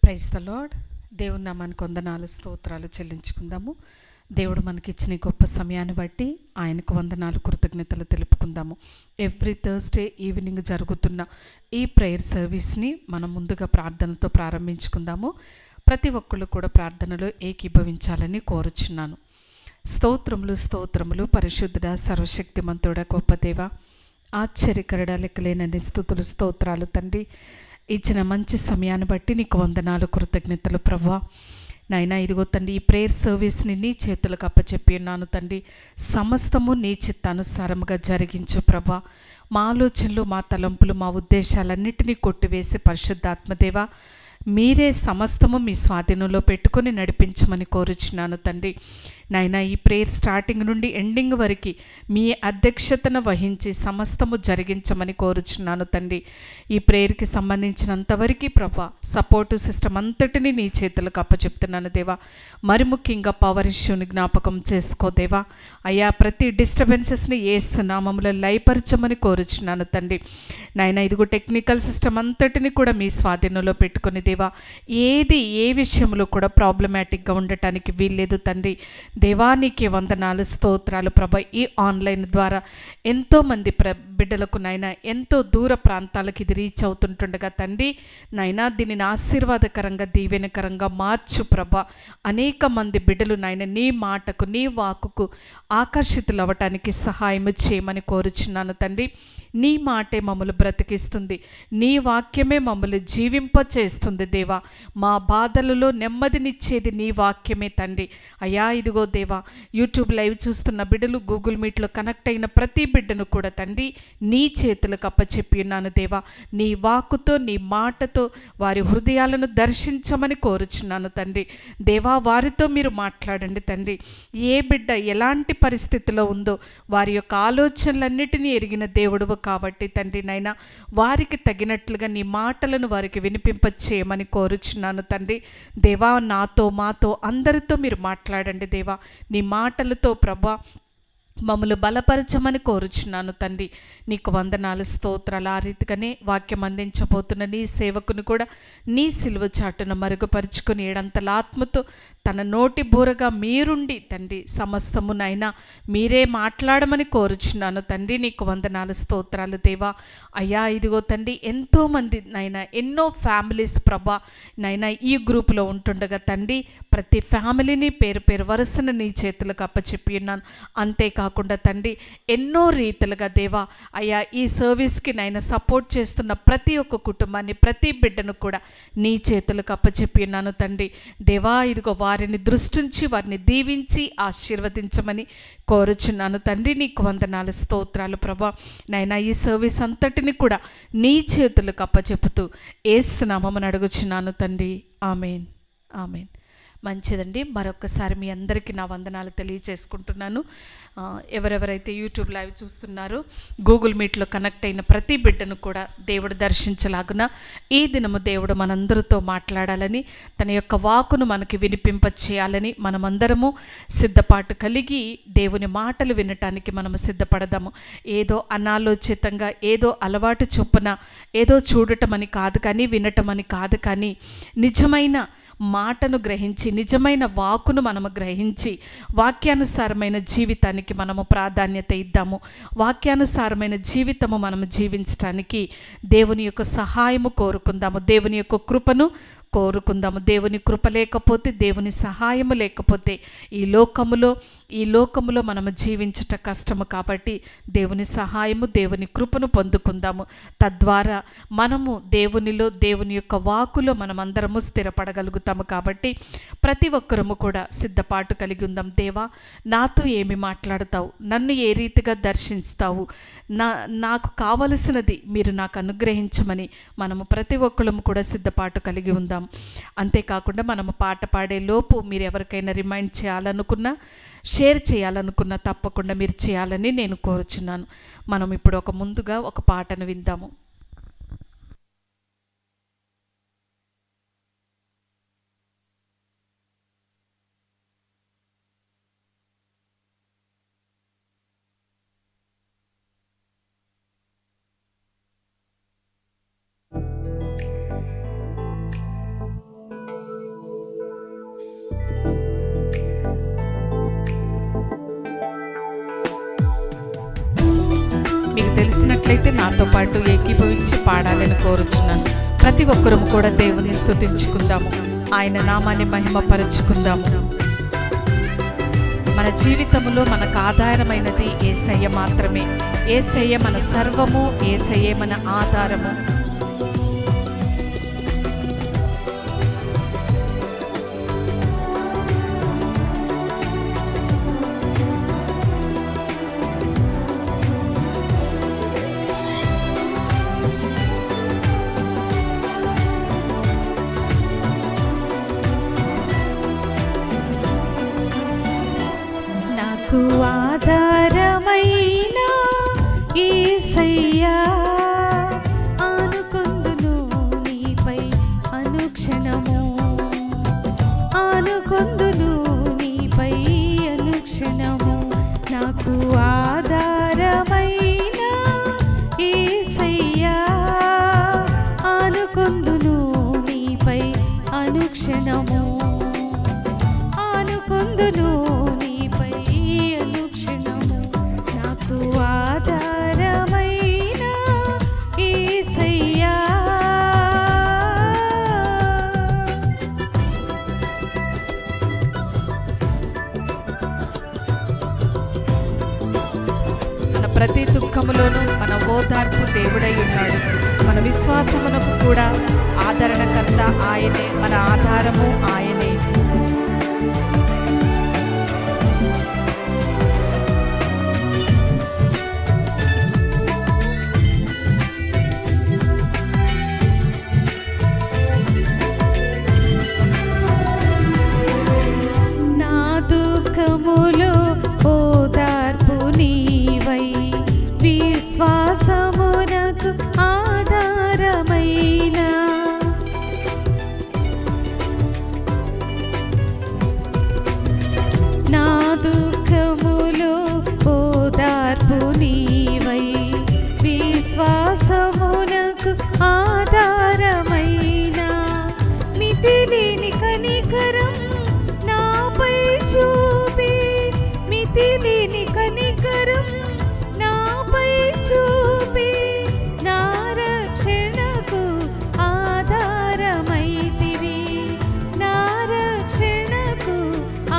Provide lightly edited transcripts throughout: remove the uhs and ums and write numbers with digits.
Praise the Lord. దేవుని నామానికి వందనాలు స్తోత్రాలు చెల్లించుకుందాము. దేవుడు మనకిచ్చిన గొప్ప సమయాన్ని బట్టి ఆయనకు వందనాలు కృతజ్ఞతలు తెలుపుకుందాము. ఎవ్రీ థర్స్డే ఈవినింగ్ జరుగుతున్న ఈ ప్రేయర్ సర్వీస్ని మనం ముందుగా ప్రార్థనతో ప్రారంభించుకుందాము. ప్రతి ఒక్కళ్ళు కూడా ప్రార్థనలో ఏకీభవించాలని కోరుచున్నాను. స్తోత్రములు స్తోత్రములు పరిశుద్ధుడ సర్వశక్తిమంతుడ గొప్ప దేవ, ఆశ్చర్యకరుడ లెక్కలేనన్ని స్తుతులు స్తోత్రాలు తండ్రి. ఇచ్చిన మంచి సమయాన్ని బట్టి నీకు వందనాలు కృతజ్ఞతలు ప్రభువా. నాయనా ఇదిగో తండ్రి, ఈ ప్రేయర్ సర్వీస్ని నీ చేతులకు అప్పచెప్పి ఉన్నాను తండ్రి. సమస్తము నీ చిత్తానుసారముగా జరిగించు ప్రభువా. మా ఆలోచనలు, మా తలంపులు, మా ఉద్దేశాలన్నిటినీ కొట్టివేసి పరిశుద్ధాత్మదేవా మీరే సమస్తము మీ స్వాధీనంలో పెట్టుకొని నడిపించమని కోరుచున్నాను తండ్రి. నాయనా ఈ ప్రేయర్ స్టార్టింగ్ నుండి ఎండింగ్ వరకు మీ అధ్యక్షతను వహించి సమస్తము జరిగించమని కోరుచున్నాను తండ్రి. ఈ ప్రేయర్కి సంబంధించినంతవరకు ప్రభా సపోర్టు సిస్టమ్ అంతటినీ నీ చేతులకు అప్పచెప్తున్నాను దేవా. మరి ముఖ్యంగా పవర్ ఇష్యూని జ్ఞాపకం చేసుకో దేవా. అయ్యా ప్రతి డిస్టర్బెన్సెస్ని యేసు నామములో లయపరచమని కోరుచున్నాను తండ్రి. నాయనా ఇదిగో టెక్నికల్ సిస్టమ్ అంతటిని కూడా మీ స్వాధీనంలో పెట్టుకుని దేవా, ఏ విషయంలో కూడా ప్రాబ్లమాటిక్గా ఉండటానికి వీల్లేదు తండ్రి. దేవానికి వందనాలు స్తోత్రాలు ప్రభా. ఈ ఆన్లైన్ ద్వారా ఎంతోమంది బిడ్డలకు నాయనా ఎంతో దూర ప్రాంతాలకు ఇది రీచ్ అవుతుంటుండగా తండ్రి నాయనా దీనిని ఆశీర్వాదకరంగా దీవెనకరంగా మార్చు ప్రభా. అనేక మంది బిడ్డలు నాయన నీ మాటకు నీ వాక్కుకు ఆకర్షితులు అవ్వటానికి సహాయం చేయమని కోరుచున్నాను తండ్రి. నీ మాటే మమ్మల్ని బ్రతికిస్తుంది, నీ వాక్యమే మమ్మల్ని జీవింపచేస్తుంది దేవా. మా బాధలలో నెమ్మదినిచ్చేది నీ వాక్యమే తండ్రి. అయ్యా ఇదిగో దేవా, యూట్యూబ్ లైవ్ చూస్తున్న బిడ్డలు, గూగుల్ మీట్లో కనెక్ట్ అయిన ప్రతి బిడ్డను కూడా తండ్రి నీ చేతులకు అప్పచెప్పి ఉన్నాను దేవా. నీ వాక్కుతో నీ మాటతో వారి హృదయాలను దర్శించమని కోరుచున్నాను తండ్రి. దేవా వారితో మీరు మాట్లాడండి తండ్రి. ఏ బిడ్డ ఎలాంటి పరిస్థితిలో ఉందో వారి యొక్క ఆలోచనలన్నిటినీ ఎరిగిన దేవుడు కాబట్టి తండ్రి నైనా వారికి తగినట్లుగా నీ మాటలను వారికి వినిపింపచేయమని కోరుచున్నాను తండ్రి. దేవా నాతో మాతో అందరితో మీరు మాట్లాడండి దేవా. నీ మాటలతో ప్రభా మమ్మల్ని బలపరచమని కోరుచున్నాను తండ్రి. నీకు వందనాలు స్తోత్రాలు. ఆ రీతిగానే వాక్యం అందించబోతున్న నీ సేవకుని కూడా నీ సిలువ చాటును మరుగుపరుచుకొని ఏడంతల ఆత్మతో తన నోటి బూరగా మీరుండి తండ్రి సమస్తమునైనా మీరే మాట్లాడమని కోరుచున్నాను తండ్రి. నీకు వందనాలు స్తోత్రాలు దేవా. అయ్యా ఇదిగో తండ్రి ఎంతోమంది నైనా ఎన్నో ఫ్యామిలీస్ ప్రభా నైనా ఈ గ్రూపులో ఉంటుండగా తండ్రి ప్రతి ఫ్యామిలీని పేరు పేరు వరుసను నీ చేతులకు అప్పచెప్పి ఉన్నాను. అంతేకాకుండా తండ్రి ఎన్నో రీతులుగా దేవా అయ్యా ఈ సర్వీస్కి నైనా సపోర్ట్ చేస్తున్న ప్రతి ఒక్క కుటుంబాన్ని, ప్రతి బిడ్డను కూడా నీ చేతులకు అప్పచెప్పి ఉన్నాను తండ్రి. దేవా ఇదిగో వారిని దృష్టించి వారిని దీవించి ఆశీర్వదించమని కోరుచున్నాను తండ్రి. నీకు వందనాలు స్తోత్రాలు ప్రభా. నైనా ఈ సర్వీస్ అంతటిని కూడా నీ చేతులకు అప్పచెప్పుతూ యేసు నామమున అడుగుచున్నాను తండ్రి. ఆమేన్ ఆమేన్. మంచిదండి, మరొకసారి మీ అందరికీ నా వందనాలు తెలియచేసుకుంటున్నాను. ఎవరెవరైతే యూట్యూబ్ లైవ్ చూస్తున్నారో, గూగుల్ మీట్లో కనెక్ట్ అయిన ప్రతి బిడ్డను కూడా దేవుడు దర్శించలాగున ఈ దినము దేవుడు మనందరితో మాట్లాడాలని, తన యొక్క వాక్కును మనకి వినిపింపచేయాలని మనమందరము సిద్ధపాటు కలిగి దేవుని మాటలు వినటానికి మనము సిద్ధపడదాము. ఏదో అనాలోచితంగా ఏదో అలవాటు చొప్పున ఏదో చూడటం అని కాదు కానీ, వినటం అని కాదు కానీ, నిజమైన మాటను గ్రహించి నిజమైన వాక్కును మనము గ్రహించి వాక్యానుసారమైన జీవితానికి మనము ప్రాధాన్యత ఇద్దాము. వాక్యానుసారమైన జీవితము మనము జీవించటానికి దేవుని యొక్క సహాయము కోరుకుందాము, దేవుని యొక్క కృపను కోరుకుందాము. దేవుని కృప లేకపోతే, దేవుని సహాయము లేకపోతే ఈ లోకములో మనము జీవించట కష్టము. కాబట్టి దేవుని సహాయము, దేవుని కృపను పొందుకుందాము. తద్వారా మనము దేవునిలో, దేవుని యొక్క వాక్కులో మనమందరము స్థిరపడగలుగుతాము. కాబట్టి ప్రతి ఒక్కరము కూడా సిద్ధపాటు కలిగి ఉందాం. దేవా నాతో ఏమి మాట్లాడతావు, నన్ను ఏ రీతిగా దర్శిస్తావు, నాకు కావలసినది మీరు నాకు అనుగ్రహించమని మనము ప్రతి ఒక్కరము కూడా సిద్ధపాటు కలిగి ఉందాం. అంతేకాకుండా మనము పాట పాడే లోపు మీరు ఎవరికైనా రిమైండ్ చేయాలనుకున్నా, షేర్ చేయాలనుకున్నా తప్పకుండా మీరు చేయాలని నేను కోరుచున్నాను. మనం ఇప్పుడు ముందుగా ఒక పాటను విందాము. మీకు తెలిసినట్లయితే నాతో పాటు ఏకీభవించి పాడాలని కోరుచున్నాను. ప్రతి ఒక్కరూ కూడా దేవుని స్తుతించుకుందాము, ఆయన నామాన్ని మహిమపరచుకుందాము. మన జీవితంలో మనకు ఆధారమైనది యేసయ్య మాత్రమే. యేసయ్య మన సర్వము, యేసయ్యే మన ఆధారము. నాకు ఆధారమైన యేసయ్యా, ఆనుకొందును నీపై అనుక్షణము, ఆనుకొందును నీపై అనుక్షణము. నాకు ఆధారమైన యేసయ్యా, ఆనుకొందును నీపై అనుక్షణము, ఆనుకొందును నీపై అనుక్షణము. నాకు ఆధారమైన యేసయ్యా. మన ప్రతి దుఃఖములోనూ మన ఓదార్పు దేవుడై ఉన్నాడు. మన విశ్వాసమునకు కూడా ఆదరణకర్త ఆయనే, మన ఆధారము ఆయనే. నా దుఃఖములో ఓదార్పు నీవై, విశ్వాసమునకు ఆధారమైన, నా దుఃఖములో ఓదార్పు నీవై, విశ్వాసమునకు ఆధారమైన, మితిలేని కనికరం నాపై చూపి, మితిలేని కనికరం నాపై చూపి, నా రక్షణకు ఆధారమైతివి, నా రక్షణకు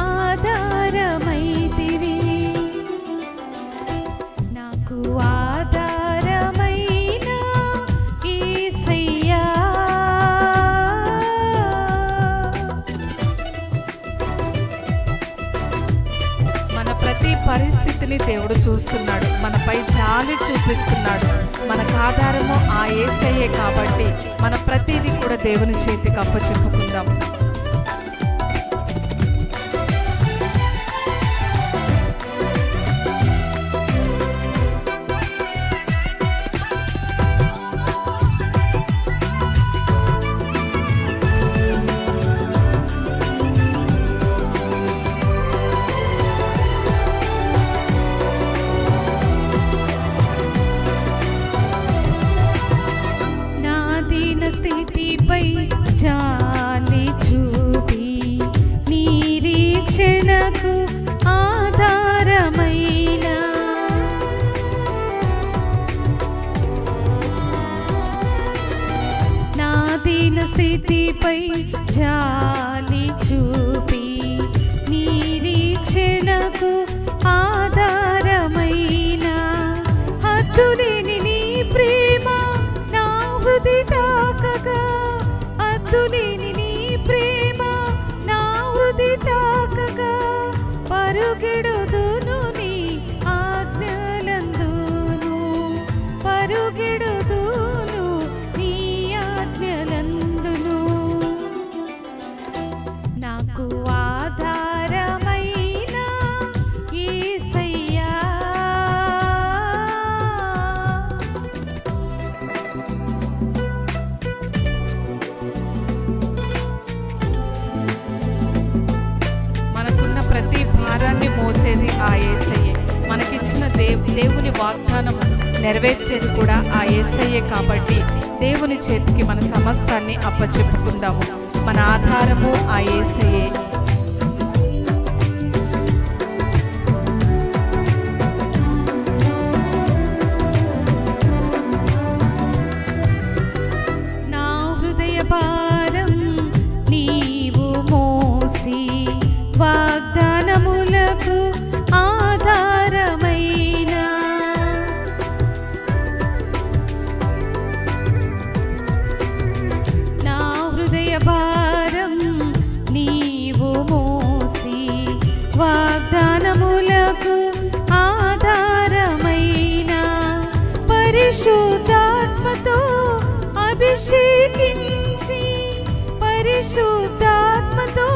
ఆధారమైతివి. నాకు ఆధారమైన యేసయ్యా. మన ప్రతి పరిస్థితిని దేవుడు చూస్తున్నాడు, మనపై జాలి చూపిస్తున్నాడు. మనకు ఆధారము ఆ యేసయ్యే కాబట్టి మన ప్రతిదీ కూడా దేవుని చేతికి అప్పచెప్పుకుందాం. నా దీన స్థితిపై జాలి చూపి, నిరీక్షణకు ఆధారమైన, నా దీన స్థితిపై జాలి చూపి, నిరీక్షణకు ఆధారమైన, హద్దులేని నీ ప్రేమ నా హృది తాకగా, హద్దులేని నీ ప్రేమ నా హృది తాకగా, పరుగెడుదును నీ ఆజ్ఞలందును, పరుగెడుదును నీ ఆజ్ఞలందును. నాకు ఆధారమైన యేసయ్యా. మనకున్న ప్రతి భారాన్ని మోసేది ఆ యేసయ్యే. మనకిచ్చిన దేవుని వాగ్దానం నెరవేర్చేది కూడా ఆ యేసయ్యే కాబట్టి దేవుని చేతికి మన సమస్తాన్ని అప్పచెప్పుకుందాము. మన ఆధారము ఆ యేసయ్యే. పరిశుద్ధాత్మతో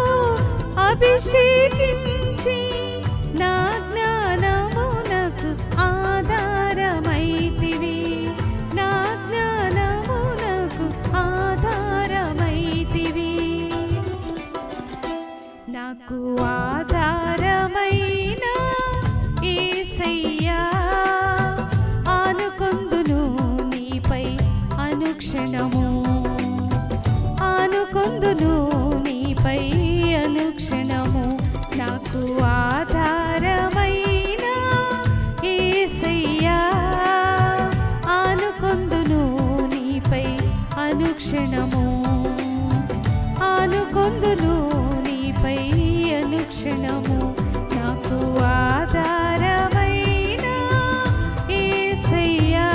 అభిషేకించి నా జ్ఞానమునకు ఆధారమైతివి, నా జ్ఞానమునకు ఆధారమైతివి. నాకు ఆధారమైన యేసయ్యా, ఆనుకొందును నీపై అనుక్షణము, ఆనుకొందును నీపై అనుక్షణము. నాకు ఆధారమైన యేసయ్యా, ఆనుకొందును నీపై అనుక్షణము, ఆనుకొందును నీపై అనుక్షణము. నాకు ఆధారమైన యేసయ్యా.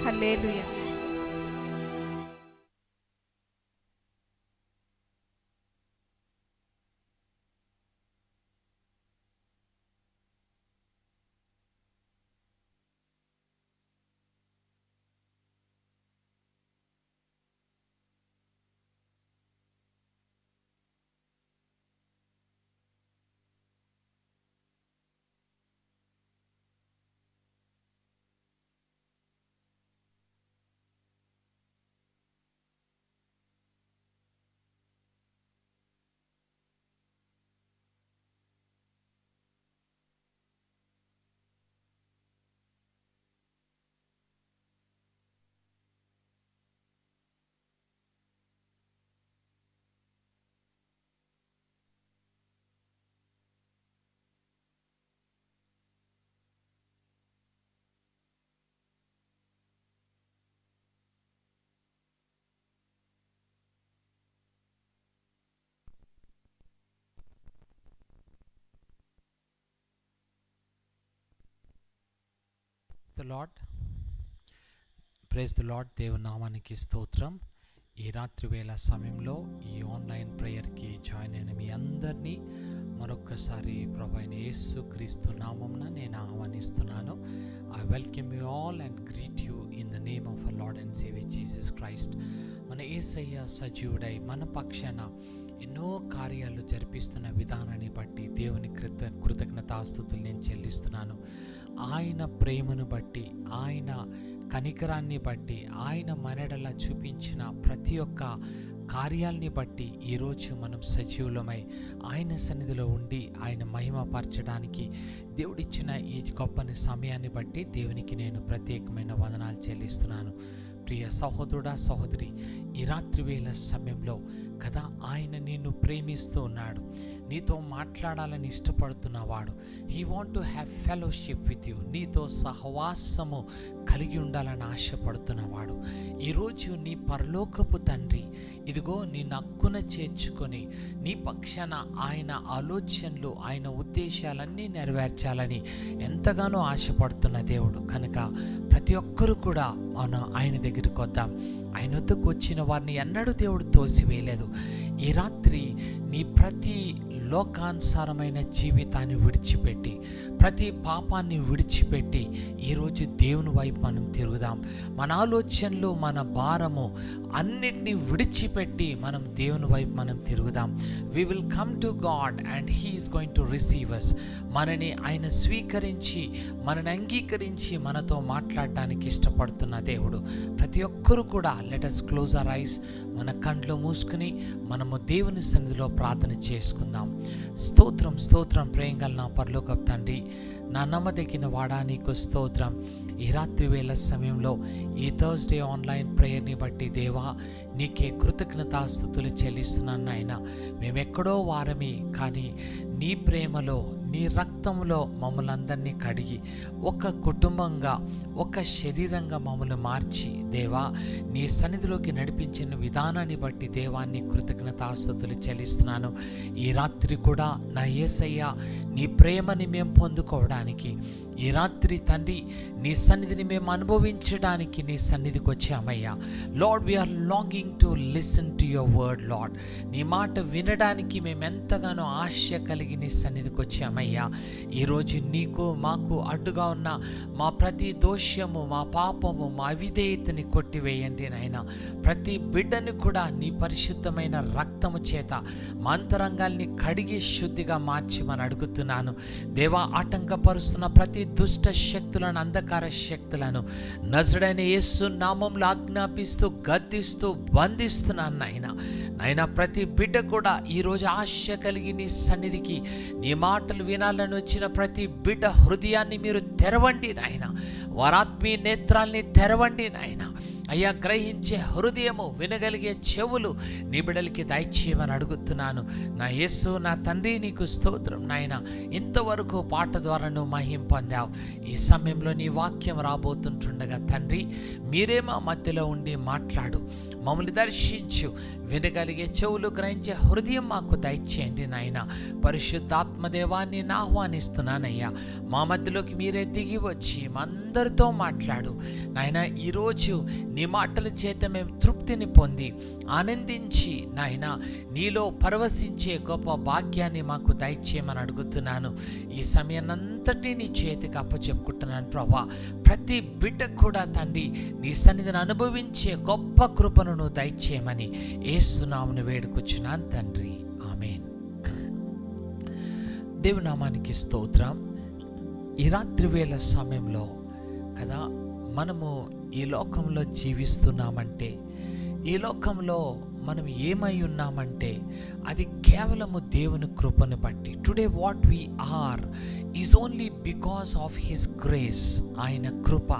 Hallelujah. The Lord, praise the Lord. దేవుని నామానికి స్తోత్రం. ఈ రాత్రి వేళ సమయంలో ఈ ఆన్లైన్ ప్రేయర్కి జాయిన్ అయిన మీ అందరినీ మరొక్కసారి ప్రభు అయిన యేసు క్రీస్తు నామమున నేను ఆహ్వానిస్తున్నాను. I welcome you all and greet you in the name of our Lord and saviour Jesus Christ. మన యేసయ్య సజీవుడై మన పక్షాన ఎన్నో కార్యాలు జరిపిస్తున్న విధానాన్ని బట్టి దేవుని కృతజ్ఞతాస్తుతులు నేను చెల్లిస్తున్నాను. ఆయన ప్రేమను బట్టి, ఆయన కనికరాన్ని బట్టి, ఆయన మనడలా చూపించిన ప్రతి ఒక్క కార్యాల్ని బట్టి ఈరోజు మనం సజీవులమై ఆయన సన్నిధిలో ఉండి ఆయన మహిమపరచడానికి దేవుడిచ్చిన ఈ గొప్ప సమయాన్ని బట్టి దేవునికి నేను ప్రత్యేకమైన వందనాలు చెల్లిస్తున్నాను. ప్రియ సహోదరుడా, సహోదరి, ఈ రాత్రి వేళ సమయంలో కదా ఆయన నిన్ను ప్రేమిస్తూ ఉన్నాడు, నీతో మాట్లాడాలని ఇష్టపడుతున్నవాడు. He want to have fellowship with you, నీతో సహవాసము కలిగి ఉండాలని ఆశపడుతున్నవాడు. ఈరోజు నీ పరలోకపు తండ్రి ఇదిగో నీ నక్కున చేర్చుకొని నీ పక్షాన ఆయన ఆలోచనలు, ఆయన ఉద్దేశాలన్నీ నెరవేర్చాలని ఎంతగానో ఆశపడుతున్న దేవుడు. కనుక ప్రతి ఒక్కరూ కూడా ఆయన దగ్గరికి వద్దాం. ఆయన వద్దకు వచ్చిన వారిని ఎన్నడూ దేవుడు తోసివేయలేదు. ఈ రాత్రి నీ ప్రతి లోకానుసారమైన జీవితాన్ని విడిచిపెట్టి, ప్రతి పాపాన్ని విడిచిపెట్టి ఈరోజు దేవుని వైపు మనం తిరుగుదాం. మన ఆలోచనలు, మన భారము అన్నిటినీ విడిచిపెట్టి మనం దేవుని వైపు మనం తిరుగుదాం. We will come to God and he is going to receive us. మనని ఆయన స్వీకరించి, మనని అంగీకరించి మనతో మాట్లాడడానికి ఇష్టపడుతున్న దేవుడు. ప్రతి ఒక్కరూ కూడా let us close our eyes. మన కండ్లు మూసుకుని మనము దేవుని సన్నిధిలో ప్రార్థన చేసుకుందాం. స్తోత్రం, స్తోత్రం. ప్రేమగల నా పరలోకపు తండ్రి, నా నమ్మదగిన వాడా, నీకు స్తోత్రం. ఈ రాత్రి వేళ సమయంలో ఈ థర్స్డే ఆన్లైన్ ప్రేయర్ని బట్టి దేవా నీకే కృతజ్ఞతాస్తుతులు చెల్లిస్తున్నాను నాయన. మేమెక్కడో వారమే, కానీ నీ ప్రేమలో, నీ రక్తంలో మమ్మల్ని అందరినీ కడిగి ఒక కుటుంబంగా, ఒక శరీరంగా మమ్మల్ని మార్చి దేవా నీ సన్నిధిలోకి నడిపించిన విధానాన్ని బట్టి దేవాన్ని కృతజ్ఞతాస్తుతులు చెల్లిస్తున్నాను. ఈ రాత్రి కూడా నా యేసయ్య నీ ప్రేమని మేము పొందుకోవడానికి, చేయడానికి, ఈ రాత్రి తండ్రి నీ సన్నిధిని మేము అనుభవించడానికి నీ సన్నిధికి వచ్చామయ్యా. Lord, we are longing to listen to your word Lord. నీ మాట వినడానికి మేము ఎంతగానో ఆశ కలిగి నీ సన్నిధికి వచ్చామయ్యా. ఈరోజు నీకు మాకు అడ్డుగా ఉన్న మా ప్రతి దోషము, మా పాపము, మా అవిధేయతని కొట్టివేయండి నాయన. ప్రతి బిడ్డను కూడా నీ పరిశుద్ధమైన రక్తము చేత మా అంతరంగాల్ని కడిగి శుద్ధిగా మార్చిమని అడుగుతున్నాను దేవా. ఆటంకపరుస్తున్న ప్రతి దుష్ట శక్తులను, అంధకార శక్తులను నజరుడైన యేసు నామంలో ఆజ్ఞాపిస్తూ గద్దిస్తూ బంధిస్తున్నాను నాయన. ప్రతి బిడ్డ కూడా ఈరోజు ఆశ కలిగి నీ సన్నిధికి నీ మాటలు వినాలని వచ్చిన ప్రతి బిడ్డ హృదయాన్ని మీరు తెరవండి నాయన. వారాత్మీయ నేత్రాల్ని తెరవండి నాయన. అయ్యా, గ్రహించే హృదయము, వినగలిగే చెవులు నీ బిడ్డలకి దయచేయమని అడుగుతున్నాను నా యేసు. నా తండ్రి, నీకు స్తోత్రం నాయన. ఇంతవరకు పాట ద్వారా నువ్వు మహిమ పొందావు. ఈ సమయంలో నీ వాక్యం రాబోతుంటుండగా తండ్రి, మీరే మా మధ్యలో ఉండి మాట్లాడు, మమ్మల్ని దర్శించు. వినగలిగే చెవులు, గ్రహించే హృదయం మాకు దయచేయండి నాయన. పరిశుద్ధాత్మదేవాన్ని ఆహ్వానిస్తున్నానయ్యా. మా మధ్యలోకి మీరే దిగి వచ్చి మా అందరితో మాట్లాడు నాయన. ఈరోజు నీ మాటల చేత మేము తృప్తిని పొంది ఆనందించి నాయన నీలో పరవశించే గొప్ప భాగ్యాన్ని మాకు దయచేయమని అడుగుతున్నాను. ఈ సమయాన్నంతటి నీ చేతికి అప్పచెప్పుకుంటున్నాను ప్రభా. ప్రతి బిడ్డ కూడా తండ్రి నీ సన్నిధిని అనుభవించే గొప్ప కృపను నువ్వు దయచేయమని యేసు నామమున వేడుకొచ్చున్నాను తండ్రి, ఆమేన్. దేవుని నామానికి స్తోత్రం. ఈ రాత్రి వేళ సమయంలో కదా మనము ఈ లోకంలో జీవిస్తున్నామంటే, ఈ లోకంలో మనం ఏమై ఉన్నామంటే అది కేవలము దేవుని కృపను బట్టి. Today what we are is only because of his grace. ఆయన కృప,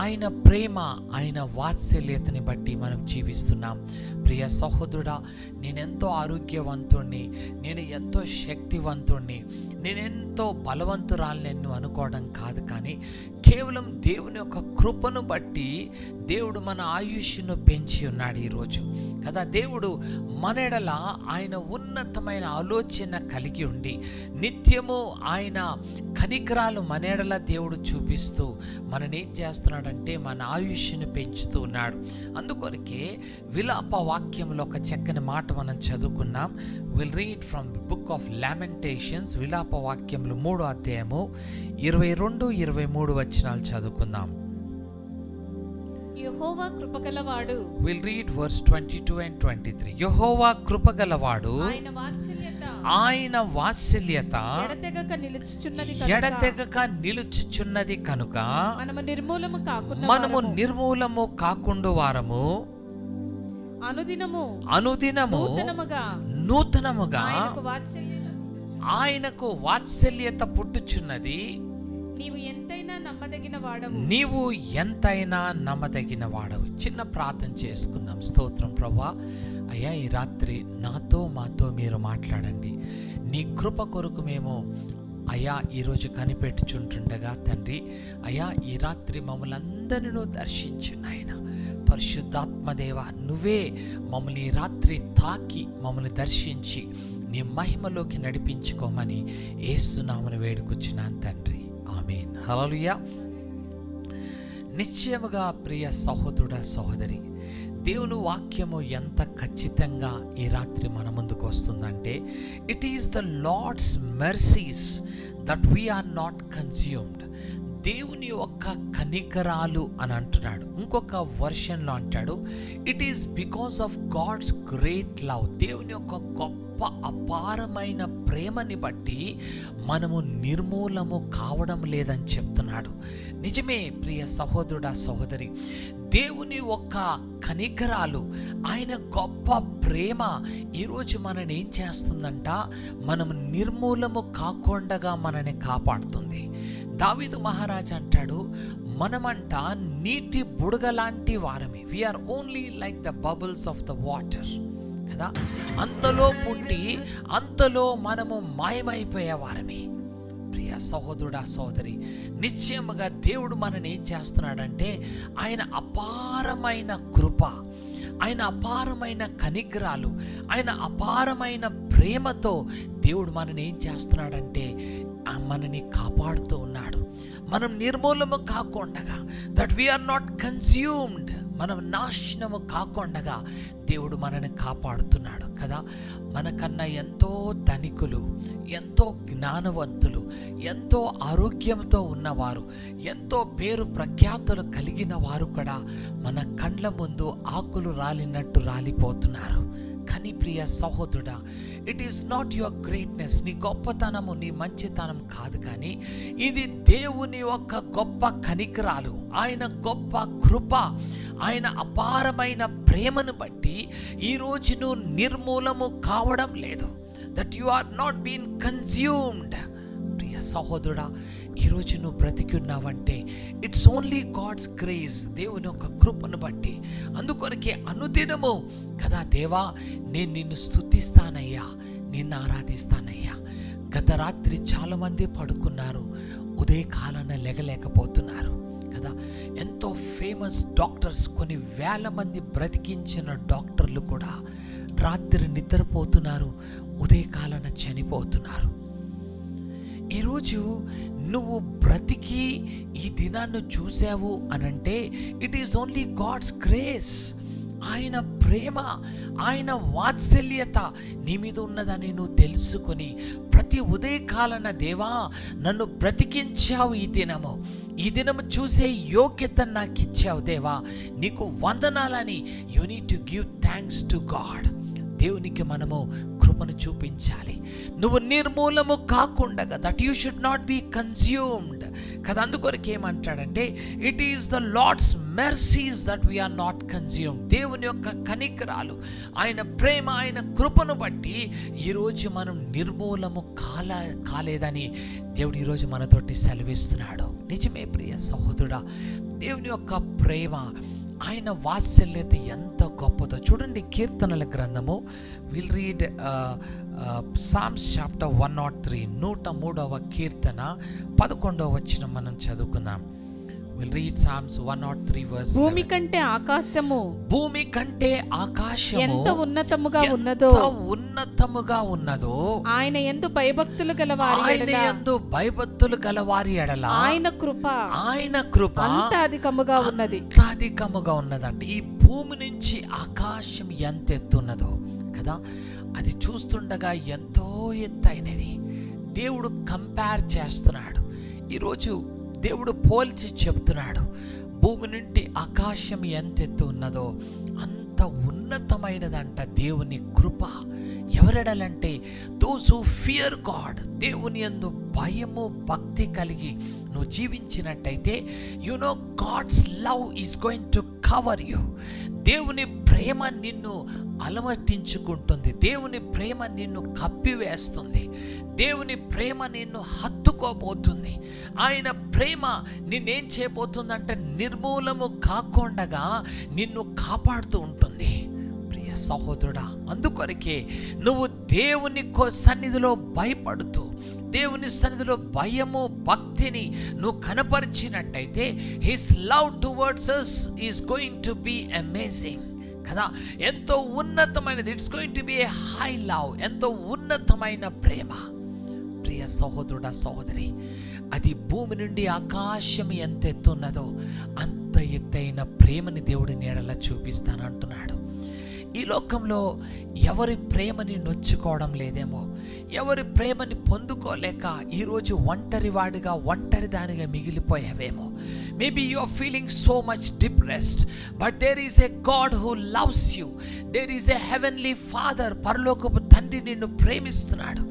ఆయన ప్రేమ, ఆయన వాత్సల్యతని బట్టి మనం జీవిస్తున్నాం. ప్రియ సహోదరుడా, నేనెంతో ఆరోగ్యవంతుణ్ణి, నేను ఎంతో శక్తివంతుణ్ణి, నేనెంతో బలవంతురాలని నువ్వు అనుకోవడం కాదు, కానీ కేవలం దేవుని యొక్క కృపను బట్టి దేవుడు మన ఆయుష్ను పెంచి ఉన్నాడు ఈరోజు కదా. దేవుడు మన ఎడల ఆయన ఉన్నతమైన ఆలోచన కలిగి ఉండి నిత్యము ఆయన కనికరాలు మన ఎడల దేవుడు చూపిస్తూ మనని ఏం చేస్తున్నాడంటే మన ఆయుష్ను పెంచుతూ ఉన్నాడు. అందుకొరకే విలాప వాక్యంలో ఒక చక్కని మాట మనం చదువుకున్నాం. Will read from book of Lamentations, విలాప వాక్యంలో 3వ అధ్యాయము 22-23 వచనాలు చదువుకుందాం. యెహోవా కృపగలవాడు. We'll read verse 22 and 23. యెహోవా కృపగలవాడు, ఆయన వాత్సల్యత ఎడతెగక నిలుచుచున్నది కనుక మనము నిర్మూలము కాకుండా వారము అనుదినము నూతనముగా ఆయనకు వాత్సల్యత పుట్టుచున్నది. నీవు ఎంతైనా నమ్మదగిన వాడవు. చిన్న ప్రార్థన చేసుకుందాం. స్తోత్రం ప్రభా. అయ్యా, ఈ రాత్రి మాతో మీరు మాట్లాడండి. నీ కృప కొరకు మేము అయ్యా ఈరోజు కనిపెట్టుచుంటుండగా తండ్రి, అయ్యా ఈ రాత్రి మమ్మల్ని అందరినూ దర్శించు నాయన. పరిశుద్ధాత్మదేవ, నువ్వే మమ్మల్ని ఈ రాత్రి తాకి మమ్మల్ని దర్శించి నీ మహిమలోకి నడిపించుకోమని యేసు నామమున వేడుకొచ్చున్నాను తండ్రి, ఆమేన్. హల్లెలూయా. నిశ్చయముగా ప్రియ సహోదరుడా, సహోదరి, దేవుని వాక్యము ఎంత ఖచ్చితంగా ఈ రాత్రి మన ముందుకు వస్తుందంటే, it is the Lord's mercies that we are not consumed. దేవుని యొక్క కనికరాలు అని అంటున్నాడు. ఇంకొక వర్షన్లో అంటాడు, it is because of God's great love. దేవుని యొక్క గొప్ప అపారమైన ప్రేమని బట్టి మనము నిర్మూలము కావడం లేదని చెప్తున్నాడు. నిజమే ప్రియ సహోదరుడా, సహోదరి, దేవుని ఒక్క కనికరాలు, ఆయన గొప్ప ప్రేమ ఈరోజు మనని ఏం చేస్తుందంట, మనం నిర్మూలము కాకుండా మనని కాపాడుతుంది. దావీదు మహారాజు అంటాడు, మనమంట నీటి బుడగ లాంటి వారమే. We are only like the bubbles of the water కదా. అంతలో పుట్టి అంతలో మనము మాయమైపోయే వారమే. ప్రియ సహోదరుడా, సహోదరి, నిశ్చయముగా దేవుడు మనని ఏం చేస్తున్నాడంటే, ఆయన అపారమైన కృప, ఆయన అపారమైన కనికరాలు, ఆయన అపారమైన ప్రేమతో దేవుడు మనని ఏం చేస్తున్నాడంటే మనని కాపాడుతూ ఉన్నాడు. మనం నిర్మూలము కాకుండా, దట్ వీఆర్ నాట్ కన్స్యూమ్డ్, మనం నాశనము కాకుండా దేవుడు మనని కాపాడుతున్నాడు కదా. మనకన్నా ఎంతో ధనికులు, ఎంతో జ్ఞానవంతులు, ఎంతో ఆరోగ్యంతో ఉన్నవారు, ఎంతో పేరు ప్రఖ్యాతులు కలిగిన వారు కూడా మన కండ్ల ముందు ఆకులు రాలినట్టు రాలిపోతున్నారు. కానీ ప్రియ సహోదరుడా, it is not your greatness, నీ గొప్పతనము, నీ మంచితనం కాదు, కానీ ఇది దేవుని యొక్క గొప్ప కనికరాలు, ఆయన గొప్ప కృప, ఆయన అపారమైన ప్రేమను బట్టి ఈరోజు నువ్వు నిర్మూలము కావడం లేదు. That you are not been consumed. ప్రియ సహోదరుడా, ఈరోజు నువ్వు బ్రతికి ఉన్నావంటే ఇట్స్ ఓన్లీ గాడ్స్ గ్రేస్, దేవుని యొక్క కృపను బట్టి. అందుకొరకే అనుదినము కదా, దేవా నేను నిన్ను స్తుతిస్తానయ్యా, నిన్ను ఆరాధిస్తానయ్యా. గత రాత్రి చాలామంది పడుకున్నారు, ఉదయకాలాన లెగలేకపోతున్నారు కదా. ఎంతో ఫేమస్ డాక్టర్స్, కొన్ని వేల మంది బ్రతికించిన డాక్టర్లు కూడా రాత్రి నిద్రపోతున్నారు, ఉదయకాలాన చనిపోతున్నారు. ఈరోజు నువ్వు బ్రతికి ఈ దినాన్ని చూసావు అనంటే it is only God's grace. ఆయన ప్రేమ, ఆయన వాత్సల్యత నీ మీద ఉన్నదని నువ్వు తెలుసుకొని ప్రతి ఉదయకాలన దేవా నన్ను బ్రతికించావు, ఈ దినము చూసే యోగ్యత నాకు ఇచ్చావు దేవా, నీకు వందనాలని you need to give thanks to God. దేవునికి మనము కృపను చూపించాలి. నువ్వు నిర్మూలము కాకుండా, that you should not be consumed కదా. అందుకొరకు ఏమంటాడంటే it is the Lord's mercies that we are not consumed. దేవుని యొక్క కనికరాలు, ఆయన ప్రేమ, ఆయన కృపను బట్టి ఈరోజు మనం నిర్మూలము కాలేదని దేవుడు ఈరోజు మనతోటి సెలవిస్తున్నాడు. నిజమే ప్రియ సహోదరుడా, దేవుని యొక్క ప్రేమ, ఆయన వాత్సల్యత ఎంత గొప్పదో చూడండి. కీర్తనల గ్రంథము, విల్ రీడ్ సామ్స్ చాప్టర్ 103, 103వ కీర్తన 11వ వచనం మనం చదువుకుందాం. We'll read Psalms 103 verse 11. భూమి కంటే ఆకాశము, భూమి కంటే ఆకాశము ఎంత ఉన్నతముగా ఉన్నదో, ఎంత ఉన్నతముగా ఉన్నదో, ఆయన యందు భయభక్తులు గలవారి ఆయన ఎడల, యందు భయభక్తులు గలవారి ఎడల ఆయన కృప అంత అధికముగా ఉన్నది. అంత అధికముగా ఉన్నదంటే ఈ భూమి నుంచి ఆకాశం ఎంత ఎత్తున్నదో కదా, అది చూస్తుండగా ఎంతో ఎత్తైనది. దేవుడు కంపేర్ చేస్తున్నాడు. ఈరోజు దేవుడు పోల్చి చెప్తున్నాడు, భూమి నుండి ఆకాశం ఎంత ఎత్తు ఉన్నదో అంత ఉన్నతమైనదంట దేవుని కృప. ఎవరెడలంటే దోస్ హూ ఫియర్ గాడ్, దేవుని యందు భయము భక్తి కలిగి నువ్వు జీవించినట్టయితే you know God's love is going to cover you. దేవుని ప్రేమ నిన్ను అలమటించుకుంటుంది, దేవుని ప్రేమ నిన్ను కప్పివేస్తుంది, దేవుని ప్రేమ నిన్ను హత్తుకోబోతుంది. ఆయన ప్రేమ నిన్నేం చేయబోతుందంటే నిర్మూలము కాకుండా నిన్ను కాపాడుతూ ఉంటుంది. ప్రియ సహోదరుడా, అందుకొరకే నువ్వు దేవుని సన్నిధిలో భయపడుతూ, దేవుని సన్నిధిలో భయము భక్తిని నువ్వు కనపరిచినట్టయితే his love towards us is going to be amazing కదా. ఎంతో ఉన్నతమైనది, it's going to be a high love, ఎంతో ఉన్నతమైన ప్రేమ. ప్రియ సహోదరుడా, సహోదరి, అది భూమి నుండి ఆకాశం ఎంత ఎత్తున్నదో అంత ఎత్తైన ప్రేమని దేవుడి నీడలా చూపిస్తానంటున్నాడు. ఈ లోకంలో ఎవరి ప్రేమని నొచ్చుకోవడం లేదేమో, ఎవరి ప్రేమని పొందుకోలేక ఈరోజు ఒంటరివాడిగా ఒంటరిదానిగా మిగిలిపోయావేమో. Maybe you are feeling so much depressed, but there is a God who loves you. There is a heavenly father, పరలోకపు తండ్రి నిన్ను ప్రేమిస్తున్నాడు.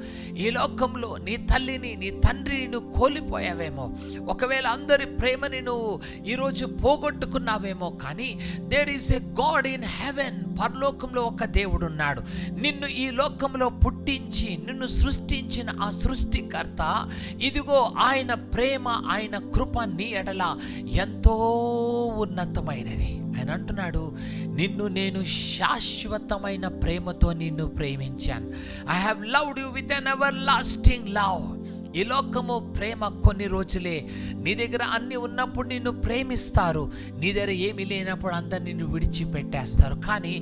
ఈ లోకంలో నీ తల్లిని నీ తండ్రిని నువ్వు కోల్పోయావేమో, ఒకవేళ అందరి ప్రేమని నువ్వు ఈరోజు పోగొట్టుకున్నావేమో, కానీ there is a God in heaven, పరలోకంలో ఒక దేవుడు ఉన్నాడు. నిన్ను ఈ లోకంలో పుట్టించి నిన్ను సృష్టించిన ఆ సృష్టికర్త, ఇదిగో ఆయన ప్రేమ, ఆయన కృప నీ ఎడల ఎంతో ఉన్నతమైనది. ఆయన అంటున్నాడు, నిన్ను నేను శాశ్వతమైన ప్రేమతో నిన్ను ప్రేమించాను. I have loved you with an everlasting love. ఈ లోకము ప్రేమ కొన్ని రోజులే. నీ దగ్గర అన్ని ఉన్నప్పుడు నిన్ను ప్రేమిస్తారు, నీ దగ్గర ఏమీ లేనప్పుడు అందరు నిన్ను విడిచిపెట్టేస్తారు. కానీ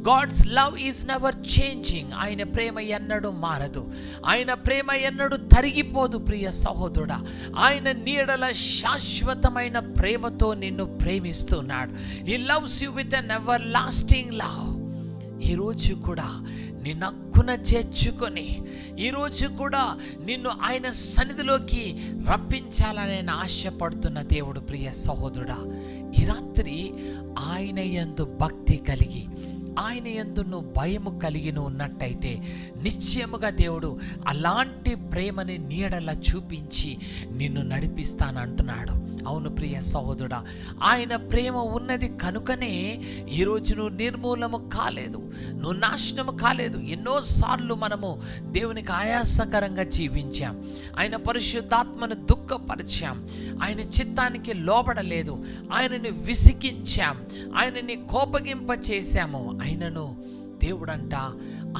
God's love is never changing. ఆయన ప్రేమ ఎన్నడూ మారదు, ఆయన ప్రేమ ఎన్నడూ తరిగిపోదు. ప్రియ సహోదరుడా, ఆయన నీడల శాశ్వతమైన ప్రేమతో నిన్ను ప్రేమిస్తున్నాడు. He loves you with an everlasting love. ఈరోజు కూడా నిన్ను హక్కున చేర్చుకొని, ఈరోజు కూడా నిన్ను ఆయన సన్నిధిలోకి రప్పించాలని ఆయన ఆశపడుతున్న దేవుడు. ప్రియ సహోదరుడా, ఈ రాత్రి ఆయన యందు భక్తి కలిగి, ఆయన యందు నువ్వు భయము కలిగి ఉన్నట్టయితే నిశ్చయముగా దేవుడు అలాంటి ప్రేమని నీడలా చూపించి నిన్ను నడిపిస్తానంటున్నాడు. అవును ప్రియ సహోదరుడా, ఆయన ప్రేమ ఉన్నది కనుకనే ఈరోజు నువ్వు నిర్మూలము కాలేదు, నువ్వు నాశనము కాలేదు. ఎన్నోసార్లు మనము దేవునికి ఆయాసకరంగా జీవించాం, ఆయన పరిశుద్ధాత్మను దుఃఖపరిచాం, ఆయన చిత్తానికి లోబడలేదు, ఆయనని విసిగించాం, ఆయనని కోపగింప చేశాము. ఆయనను దేవుడంట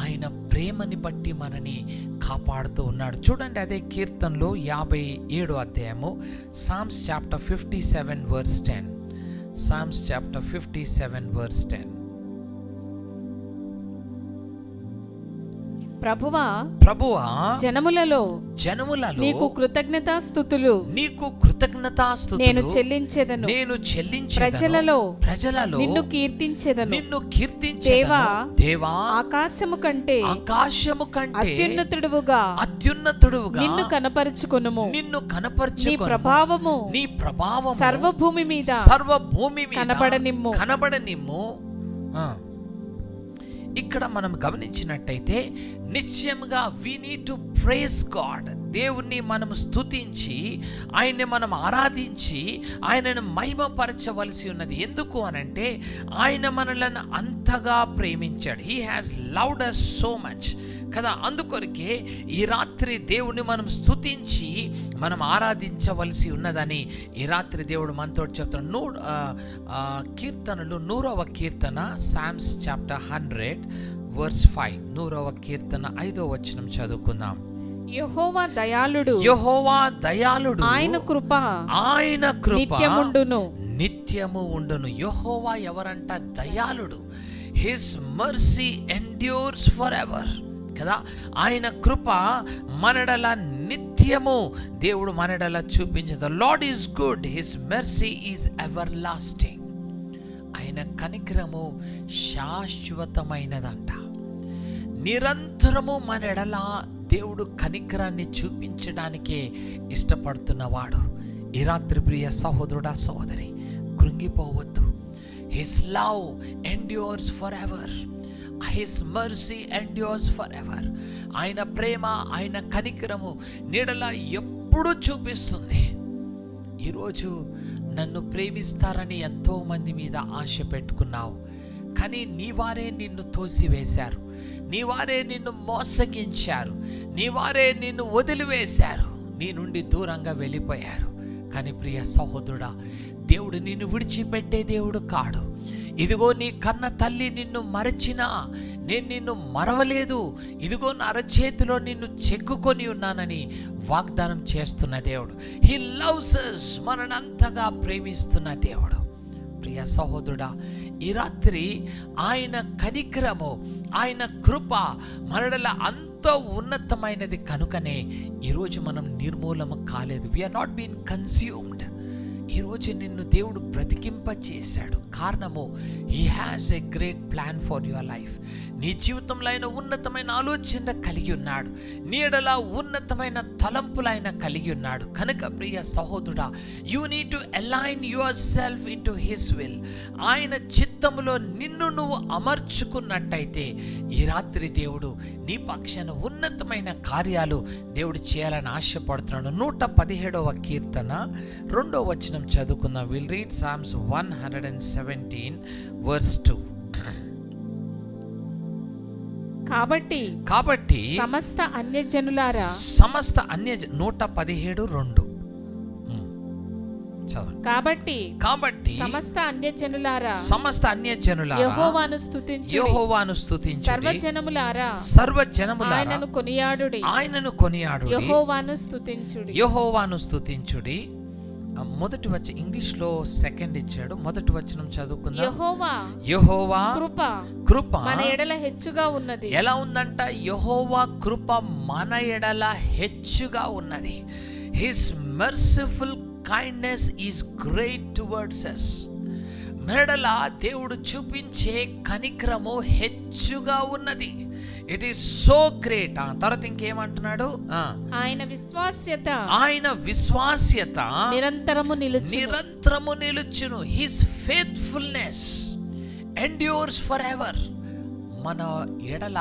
ఆయన ప్రేమని బట్టి మనని కాపాడుతూ ఉన్నాడు. చూడండి, అదే కీర్తనలో 57 అధ్యాయము, Psalms chapter 57 verse 10. Psalms chapter 57 verse 10. ప్రభువా జనములలో నీకు కృతజ్ఞతాస్తుతులు నేను చెల్లించెదను. ప్రజలలో నిన్ను కీర్తించెదను. దేవా ఆకాశము కంటే అత్యున్నతుడుగా నిన్ను కనపరుచుకొనుము. నీ ప్రభావము సర్వభూమి మీద కనబడనిమ్ము. ఇక్కడ మనం గమనించినట్టయితే నిశ్చయంగా we need to praise God. దేవుణ్ణి మనం స్తుతించి, ఆయన్ని మనం ఆరాధించి, ఆయనను మహిమపరచవలసి ఉన్నది. ఎందుకు అనంటే ఆయన మనలను అంతగా ప్రేమించాడు. He has loved us so much కదా. అందుకొరకే ఈ రాత్రి దేవుణ్ణి మనం స్తుతించి మనం ఆరాధించవలసి ఉన్నదని ఈ రాత్రి దేవుడు మనతో చెప్తాడు. కీర్తనలు 100వ కీర్తన, సామ్స్ చాప్టర్ 100 వర్స్ 5. 100వ కీర్తన 5వ వచనం చదువుకుందాం. యెహోవా దయాళుడు, ఆయన కృప నిత్యము ఉండును. యెహోవా ఎవరంట? దయాళుడు. His mercy endures for ever కదా. ఆయన కృప మనడల నిత్యము దేవుడు మనడల చూపించింది. The lord is good, his mercy is ever lasting. ఆయన కనికరము శాశ్వతమైనదంట. నిరంతరము మనడల దేవుడు కనికరాన్ని చూపించడానికే ఇష్టపడుతున్నవాడు. ఈ రాత్రి ప్రియ సహోదరుడా, సహోదరి, కృంగిపోవద్దు. His love endures for ever, his mercy endures for ever. ఆయన ప్రేమ, ఆయన కనికరము నీడల ఎప్పుడు చూపిస్తుంది. ఈరోజు నన్ను ప్రేమిస్తారని ఎంతో మంది మీద ఆశ పెట్టుకున్నావు, కానీ నీ వారే నిన్ను తోసివేశారు, నీ వారే నిన్ను మోసగించారు, నీ వారే నిన్ను వదిలివేశారు, నీ నుండి దూరంగా వెళ్ళిపోయారు. కానీ ప్రియ సహోదరుడా, దేవుడు నిన్ను విడిచిపెట్టే దేవుడు కాడు. ఇదిగో నీ కన్న తల్లి నిన్ను మరచినా నేను నిన్ను మరవలేదు, ఇదిగో నా అరచేతిలో నిన్ను చెక్కుకొని ఉన్నానని వాగ్దానం చేస్తున్న దేవుడు. హీ లవ్స్ us, మననంతగా ప్రేమిస్తున్న దేవుడు. ప్రియ సహోదరుడా, ఈ రాత్రి ఆయన కనికరము, ఆయన కృప మనడల అంత ఉన్నతమైనది కనుకనే ఈరోజు మనం నిర్మూలము కాలేదు. We are not been consumed. ఈరోజు నిన్ను దేవుడు బ్రతికింప చేశాడు. కారణము, he has a great plan for your life. నీ జీవితంలో ఆయన ఉన్నతమైన ఆలోచన కలిగి ఉన్నాడు, నీడలా ఉన్నతమైన తలంపులు ఆయన కలిగి ఉన్నాడు. కనుక ప్రియ సహోదరుడా, you need to align your self in to his will. ఆయన చిత్తములో నిన్ను నువ్వు అమర్చుకున్నట్టయితే ఈ రాత్రి దేవుడు నీ పక్షాన ఉన్నతమైన కార్యాలు దేవుడు చేయాలని ఆశపడుతున్నాడు. 117వ కీర్తన 2వ వచనం చదువుకుందాం. Will read Psalms 117 verse 2. కాబట్టి సమస్త అన్యజనులారా 117:2 కాబట్టి సమస్త అన్యజనులారా యెహోవాను స్తుతించుడి సర్వజనములారా ఆయనను కొనియాడుడి యెహోవాను స్తుతించుడి. మొదటి వచనం ఇంగ్లీష్ లో సెకండ్ ఇచ్చాడు. మొదటి వచనం చదువుకుందాం. యెహోవా కృప మన ఎడల హెచ్చుగా ఉన్నది. ఎలా ఉందంట? యెహోవా కృప మన ఎడల హెచ్చుగా ఉన్నది. His merciful kindness is great towards us. మెడల దేవుడు చూపించే కనికరము హెచ్చుగా ఉన్నది. It is so great. తర్వాత ఇంకేమంటున్నాడు? ఆయన విశ్వాస్యత నిరంతరము నిలుచును. His faithfulness endures for ever. మన ఎడల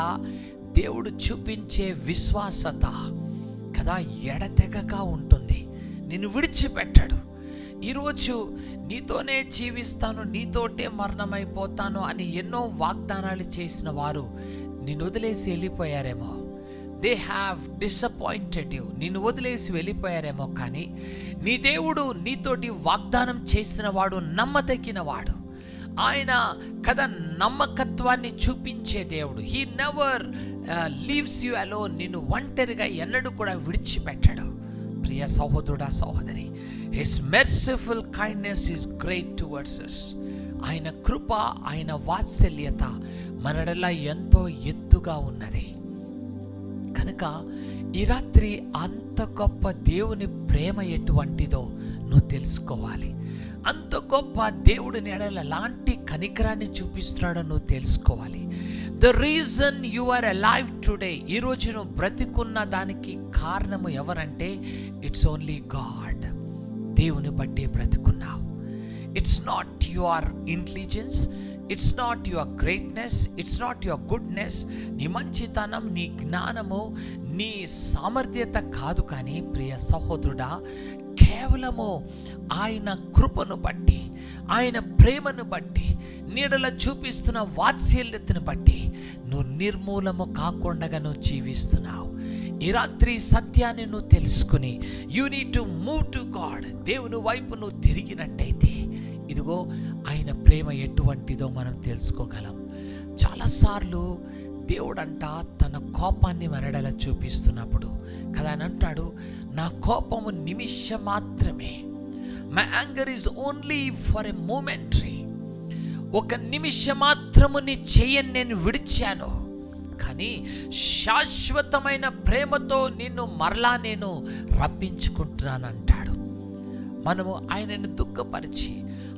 దేవుడు చూపించే విశ్వాసత కదా ఎడతెగక ఉంటుంది. నిన్ను విడిచిపెట్టాడు. ఈరోజు నీతోనే జీవిస్తాను, నీతోటే మరణమైపోతాను అని ఎన్నో వాగ్దానాలు చేసిన వారు నిన్ను వదిలేసి వెళ్ళిపోయారేమో. They have disappointed you. నిన్ను వదిలేసి వెళ్ళిపోయారేమో. కానీ నీ దేవుడు నీతోటి వాగ్దానం చేసిన వాడు నమ్మదగిన వాడు. ఆయన కదా నమ్మకత్వాన్ని చూపించే దేవుడు. He never leaves you alone. నిన్ను ఒంటరిగా ఎన్నడూ కూడా విడిచిపెట్టాడు. ప్రియ సహోదరుడా, సహోదరి, his merciful kindness is great towards us. ఆయన కృప, ఆయన వాత్సల్యత మనడలా ఎంతో ఎత్తుగా ఉన్నది. కనుక ఈ రాత్రి అంత గొప్ప దేవుని ప్రేమ ఎటువంటిదో నువ్వు తెలుసుకోవాలి. అంత గొప్ప దేవుడిని ఎడల లాంటి కనికరాన్ని చూపిస్తున్నాడో నువ్వు తెలుసుకోవాలి. The reason you are alive today, ఈరోజు నువ్వు బ్రతికున్న దానికి కారణము ఎవరంటే ఇట్స్ ఓన్లీ గాడ్. దేవుని బట్టి బ్రతుకున్నావు. It's not your intelligence, it's not your greatness, it's not your goodness. నీ మంచితనం, నీ జ్ఞానము, నీ సామర్థ్యత కాదు. కానీ ప్రియ సహోదరుడా, కేవలము ఆయన కృపను బట్టి, ఆయన ప్రేమను బట్టి, నీడల చూపిస్తున్న వాత్సల్యతను బట్టి నువ్వు నిర్మూలము కాకుండా నువ్వు జీవిస్తున్నావు. ఈ రాత్రి సత్యాన్ని నువ్వు తెలుసుకుని you need to move to God. దేవుని వైపు నువ్వు తిరిగినట్టయితే ఇదిగో ఆయన ప్రేమ ఎటువంటిదో మనం తెలుసుకోగలం. చాలాసార్లు దేవుడంట తన కోపాన్ని మనడలా చూపిస్తున్నప్పుడు కదా అని అంటాడు, నా కోపము నిమిషం మాత్రమే. My anger is only for a momentary. ఒక నిమిషం మాత్రము నీ చెయ్యని నేను విడిచాను, కానీ శాశ్వతమైన ప్రేమతో నిన్ను మరలా నేను రప్పించుకుంటున్నాను అంటాడు. మనము ఆయనను దుఃఖపరిచి,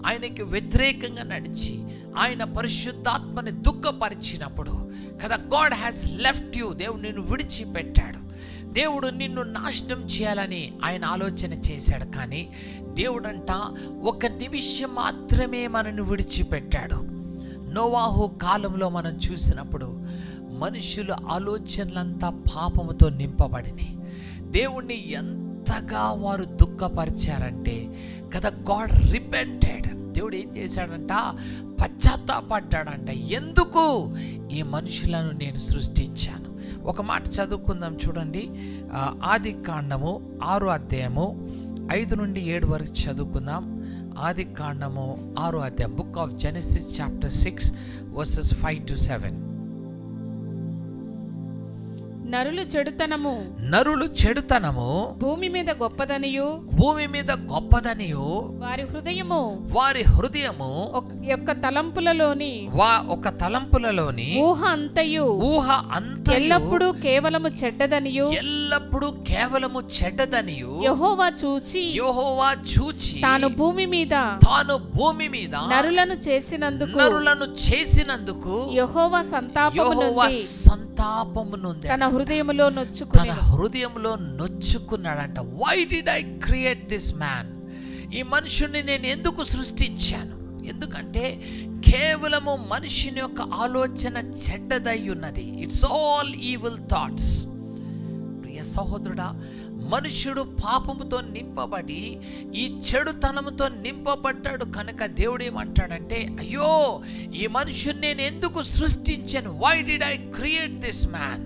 ఆయనకి వ్యతిరేకంగా నడిచి, ఆయన పరిశుద్ధాత్మని దుఃఖపరిచినప్పుడు కదా గాడ్ హ్యాస్ లెఫ్ట్ యూ. దేవుడు నిన్ను విడిచిపెట్టాడు. దేవుడు నిన్ను నాశనం చేయాలని ఆయన ఆలోచన చేశాడు. కానీ దేవుడంట ఒక నిమిషం మాత్రమే మనల్ని విడిచిపెట్టాడు. నోవాహు కాలంలో మనం చూసినప్పుడు మనుషుల ఆలోచనలంతా పాపముతో నింపబడినాయి. దేవుణ్ణి ఎంతగా వారు దుఃఖపరిచారంటే కదా గాడ్ రిపెంటెడ్. దేవుడు ఏం చేశాడంట? పశ్చాత్తాపడ్డాడంట. ఎందుకు ఈ మనుషులను నేను సృష్టించాను. ఒక మాట చదువుకుందాం చూడండి. ఆది కాండము 6వ అధ్యాయము 5 నుండి 7 వరకు చదువుకుందాం. ఆది కాండము 6వ అధ్యాయం, book of Genesis chapter 6 versus 5 to 7. నరులు చెడుతనము భూమి మీద గొప్పదనియు వారి హృదయము యొక్క తలంపులలోని ఊహ అంతయు ఎల్లప్పుడూ కేవలము చెడ్డదనియు యెహోవా చూచి తాను భూమి మీద నరులను చేసినందుకు యెహోవా సంతాపము నుండి తన హృదయములో నొచ్చుకున్నాడంట. Why did I create this man? ఈ మనుషుని నేను ఎందుకు సృష్టించాను? ఎందుకంటే కేవలము మనుషుని యొక్క ఆలోచన చెడ్డదై ఉన్నది. It's all evil thoughts. ప్రియ సహోదరుడా, మనుషుడు పాపముతో నింపబడి ఈ చెడుతనముతో నింపబడ్డాడు. కనుక దేవుడు ఏమంటాడంటే, అయ్యో ఈ మనుషుని నేను ఎందుకు సృష్టించాను? Why did I create this man?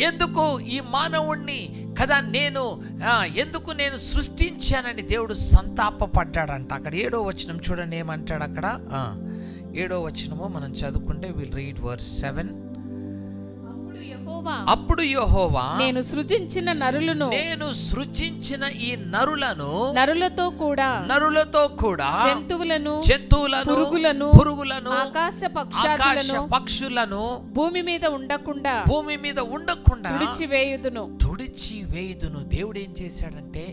ఎందుకు ఈ మానవుణ్ణి కదా ఎందుకు నేను సృష్టించానని దేవుడు సంతాపపడ్డాడంట. అక్కడ 7వ వచనం చూడండి ఏమంటాడు అక్కడ. 7వ వచనము మనం చదువుకుంటే విల్ రీడ్ వర్స్ 7. అప్పుడు యెహోవా నేను సృజించిన ఈ నరులను నరులతో కూడా జంతువులను పురుగులను ఆకాశ పక్షులను భూమి మీద ఉండకుండా తుడిచివేయుదును. దేవుడు ఏం చేశాడంటే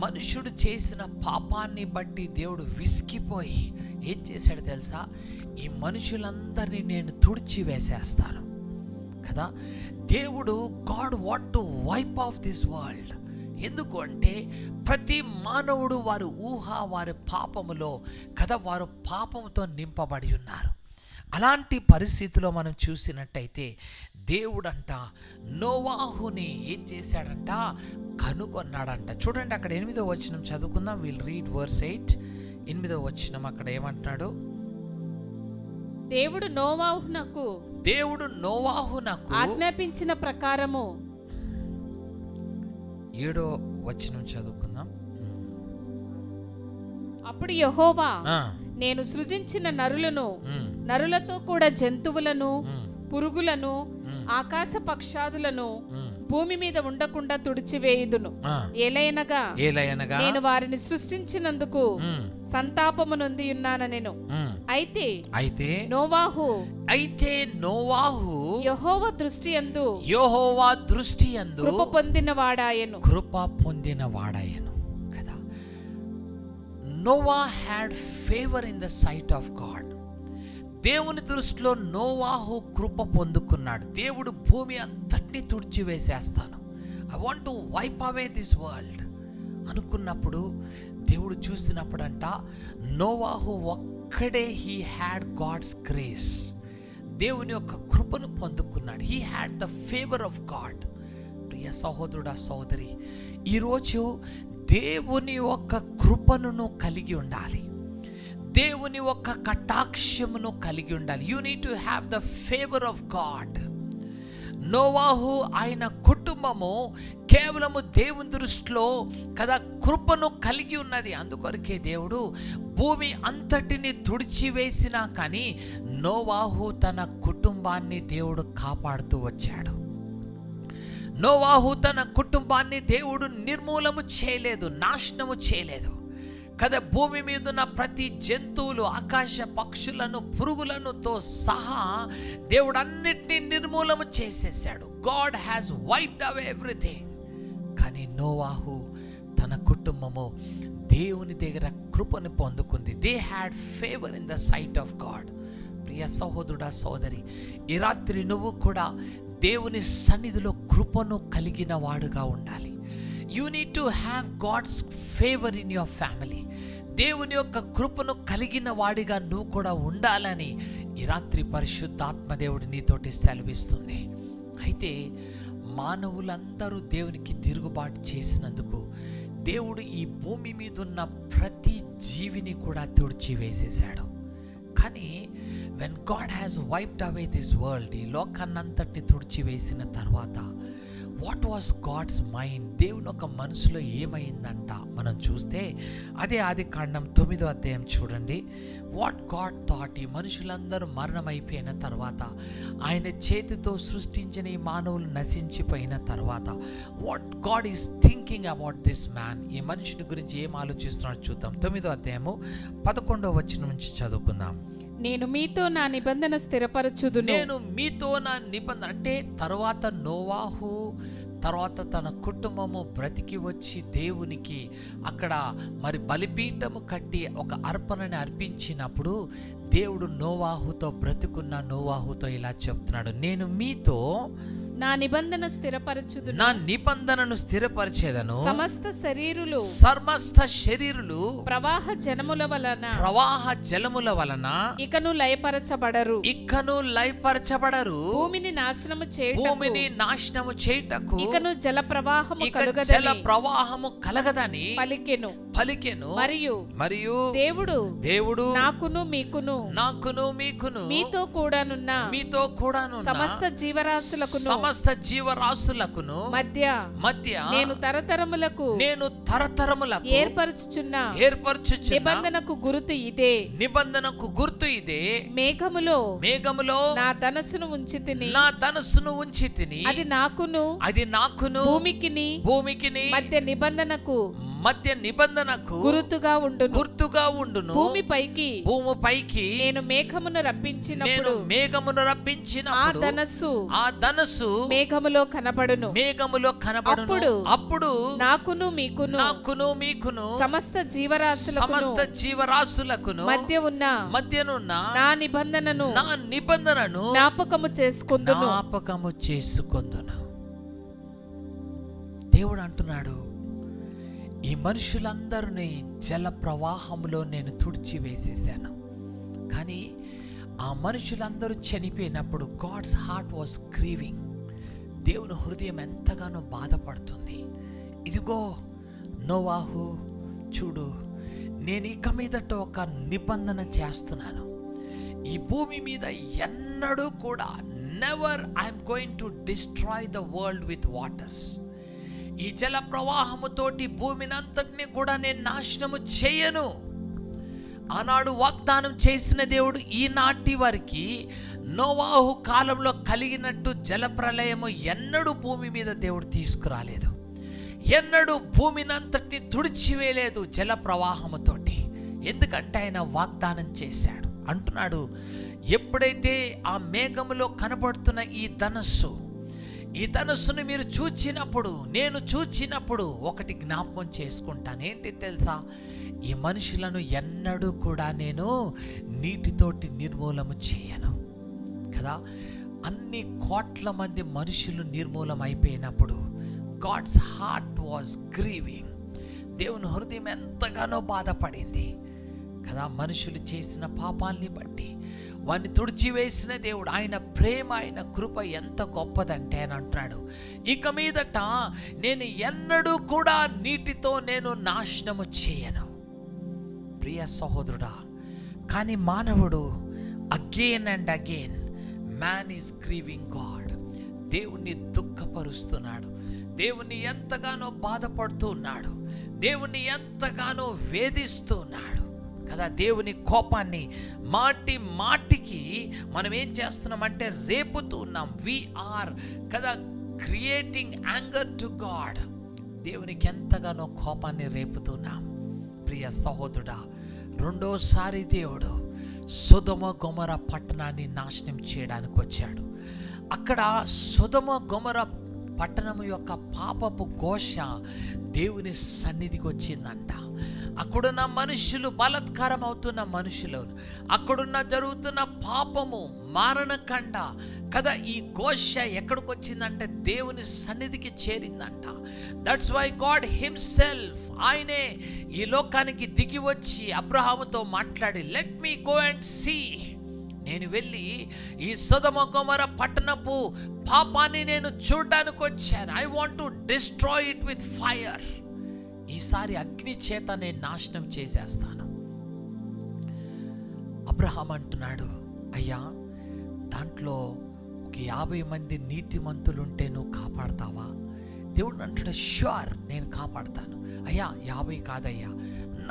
మనుషుడు చేసిన పాపాన్ని బట్టి దేవుడు విసిగిపోయి ఏం చేశాడు తెలుసా? ఈ మనుషులందరినీ నేను తుడిచివేసేస్తాను కదా. దేవుడు God want to wipe off this world. ఎందుకు అంటే ప్రతి మానవుడు వారి పాపములో కదా వారు పాపముతో నింపబడి ఉన్నారు. అలాంటి పరిస్థితిలో మనం చూసినట్టయితే దేవుడంట నోవాహుని ఏం చేశాడంట? కనుగొన్నాడంట. చూడండి అక్కడ 8వ వచనం చదువుకుందాం. Will read verse 8. 8వ వచనం అక్కడ ఏమంటున్నాడు? దేవుడు నోవాహునకు ఆజ్ఞాపించిన ప్రకారము 7వ వచనం చదువుకుందాం. అప్పుడు యెహోవా నేను సృజించిన నరులతో కూడా జంతువులను పురుగులను ఆకాశ పక్షాదులను భూమి మీద ఉండకుండా తుడిచివేయుదును. ఏలయనగా నేను వారిని సృష్టించినందుకు సంతాపము నొంది ఉన్నానెను. అయితే నోవాహు యెహోవా దృష్టి యందు కృప పొందినవాడాయెను కదా. Noah had favour in the sight of God. దేవుని దృష్టిలో నోవాహు కృప పొందుకున్నాడు. దేవుడు భూమి అంతటినీ తుడిచివేసేస్తాను, I want to wipe away this world అనుకున్నప్పుడు దేవుడు చూసినప్పుడంట నోవాహు ఒక్కడే హీ హ్యాడ్ గాడ్స్ గ్రేస్. దేవుని యొక్క కృపను పొందుకున్నాడు. He had the favour of God. ప్రియ సహోదరుడా సహోదరి, ఈరోజు దేవుని యొక్క కృపను కలిగి ఉండాలి. దేవుని యొక్క కటాక్షమును కలిగి ఉండాలి. You need to have the favour of God. నోవాహు ఆయన కుటుంబము కేవలము దేవుని దృష్టిలో కదా కృపను కలిగి ఉన్నది. అందుకొరకే దేవుడు భూమి అంతటిని తుడిచివేసినా కానీ నోవాహు తన కుటుంబాన్ని దేవుడు కాపాడుతూ వచ్చాడు. నోవాహు తన కుటుంబాన్ని దేవుడు నిర్మూలము చేయలేదు, నాశనము చేయలేదు కదా. భూమి మీద ఉన్న ప్రతి జంతువులు, ఆకాశ పక్షులను, పురుగులనుతో సహా దేవుడు అన్నిటినీ నిర్మూలము చేసేసాడు. God has wiped away everything. కానీ నోవాహు తన కుటుంబము దేవుని దగ్గర కృపను పొందుకుంది. They had favour in the sight of God. ప్రియ సహోదరుడా సోదరి, ఈ రాత్రి నువ్వు కూడా దేవుని సన్నిధిలో కృపను కలిగిన వాడుగా ఉండాలి. You need to have God's favor in your family. దేవుని యొక్క కృపను కలిగిన వాడిగా నువ్వు కూడా ఉండాలని ఈ రాత్రి పరిశుద్ధాత్మ దేవుడు నీతోటి సెలవిస్తుంది. అయితే మానవులందరూ దేవునికి తిరుగుబాటు చేసినందుకు దేవుడు ఈ భూమి మీద ఉన్న ప్రతి జీవిని కూడా తుడిచివేసేశాడు. కానీ when God has wiped away this world, ఈ లోకాన్నంతటిని తుడిచివేసిన తర్వాత వాట్ వాస్ గాడ్స్ మైండ్? దేవుని ఒక మనసులో ఏమైందంట మనం చూస్తే అదే ఆదికాండం 9వ అధ్యాయం చూడండి. వాట్ గాడ్ థాట్, ఈ మనుషులందరూ మరణమైపోయిన తర్వాత, ఆయన చేతితో సృష్టించిన ఈ మానవులు నశించిపోయిన తర్వాత what God is thinking about this man, ఈ మనుషుని గురించి ఏం ఆలోచిస్తున్నాడో చూద్దాం. 9వ అధ్యాయము 11వ వచనం నుంచి చదువుకుందాం. నేను మీతో నా నిబంధన స్థిరపరచుదును. నేను మీతో నా నిబంధన అంటే తర్వాత నోవాహు తర్వాత తన కుటుంబము బ్రతికి వచ్చి దేవునికి అక్కడ మరి బలిపీఠము కట్టి ఒక అర్పణని అర్పించినప్పుడు దేవుడు నోవాహుతో బ్రతికున్న నోవాహుతో ఇలా చెప్తున్నాడు, నేను మీతో నా నిబంధన స్థిరపరచుదును, నా నిబంధనను స్థిరపరిచేదను. సమస్త శరీరులు ప్రవాహ జలముల వలన ఇకను లయపరచబడరు. భూమిని నాశనము చేయుటకు ఇకను జల ప్రవాహము కలగదని పలికెను. మరియు దేవుడు నాకును మీకును మీతో కూడానున్న సమస్త జీవరాశులకును మధ్య నేను తరతరములకు ఏర్పరచుచున్న నిబంధనకు గుర్తు ఇదే. మేఘములో నా ధనస్సును ఉంచి తిని అది నాకును భూమికిని మధ్య నిబంధనకు గుర్తుగా ఉండును. భూమిపైకి నేను మేఘమును రప్పించినప్పుడు ఆ ధనస్సు మేఘములో కనబడును. అప్పుడు నాకును మీకును సమస్త జీవరాశులకు మధ్యనున్న నా నిబంధనను జ్ఞాపకము చేసుకొందును. దేవుడు అంటున్నాడు, ఈ మనుషులందరినీ జల ప్రవాహంలో నేను తుడిచి వేసేసాను. కానీ ఆ మనుషులందరూ చనిపోయినప్పుడు గాడ్స్ హార్ట్ వాజ్ గ్రీవింగ్. దేవుని హృదయం ఎంతగానో బాధపడుతుంది. ఇదిగో నోవాహు, చూడు, నేను ఇక మీదట ఒక నిబంధన చేస్తున్నాను. ఈ భూమి మీద ఎన్నడూ కూడా never I'm going to destroy the world with waters. ఈ జల ప్రవాహముతోటి భూమిని అంతటిని కూడా నేను నాశనము చేయను. ఆనాడు వాగ్దానం చేసిన దేవుడు ఈనాటి వారికి నోవాహు కాలంలో కలిగినట్టు జల ప్రళయము ఎన్నడూ భూమి మీద దేవుడు తీసుకురాలేదు. ఎన్నడూ భూమిని అంతటిని తుడిచివేయలేదు జల ప్రవాహముతోటి. ఎందుకంటే ఆయన వాగ్దానం చేశాడు. అంటున్నాడు, ఎప్పుడైతే ఆ మేఘములో కనబడుతున్న ఈ ధనస్సును మీరు నేను చూచినప్పుడు ఒకటి జ్ఞాపకం చేసుకుంటాను. ఏంటి తెలుసా? ఈ మనుషులను ఎన్నడూ కూడా నేను నీటితోటి నిర్మూలము చేయను కదా. అన్ని కోట్ల మంది మనుషులు నిర్మూలం అయిపోయినప్పుడు గాడ్స్ హార్ట్ వాజ్ గ్రీవింగ్. దేవుని హృదయం ఎంతగానో బాధపడింది కదా. మనుషులు చేసిన పాపాల్ని బట్టి వారిని తుడిచివేసిన దేవుడు, ఆయన ప్రేమ, ఆయన కృప ఎంత గొప్పదంటే అని అంటున్నాడు, ఇక మీదట నేను ఎన్నడూ కూడా నీటితో నేను నాశనము చేయను. ప్రియ సహోదరుడా, కానీ మానవుడు again and again man is grieving God. దేవుణ్ణి దుఃఖపరుస్తున్నాడు, దేవుణ్ణి ఎంతగానో బాధపడుతూ ఉన్నాడు, దేవుణ్ణి ఎంతగానో వేధిస్తున్నాడు కదా. దేవుని కోపాన్ని మాటికి మనం ఏం చేస్తున్నామంటే రేపుతూ ఉన్నాం. వీఆర్ కదా క్రియేటింగ్ యాంగర్ టు గాడ్. దేవునికి ఎంతగానో కోపాన్ని రేపుతున్నాం. ప్రియ సహోదరుడా, రెండోసారి దేవుడు సొదొమ గొమొర పట్టణాన్ని నాశనం చేయడానికి వచ్చాడు. అక్కడ సొదొమ గొమొర పట్టణము యొక్క పాపపు ఘోష దేవుని సన్నిధికి వచ్చిందంట. అక్కడున్న మనుషులు, బలాత్కారం అవుతున్న మనుషులు, అక్కడున్న జరుగుతున్న పాపము, మారణకండ కదా, ఈ ఘోష ఎక్కడికి వచ్చిందంటే దేవుని సన్నిధికి చేరిందంట. దట్స్ వై గాడ్ హిమ్సెల్ఫ్, ఆయనే ఈ లోకానికి దిగి వచ్చి అబ్రహాముతో మాట్లాడి, let me go and see, నేను వెళ్ళి ఈ సొదొమ గొమొర పట్టణపు పాపాన్ని నేను చూడడానికి వచ్చాను. I want to destroy it with fire. ఈసారి అగ్ని చేత నేను నాశనం చేసేస్తాను. అబ్రహాం అంటున్నాడు, అయ్యా దాంట్లో ఒక 50 మంది నీతిమంతులుంటే నువ్వు కాపాడతావా? దేవుడు అంటాడు, ష్యూర్ నేను కాపాడతాను. అయ్యా 50 కాదయ్యా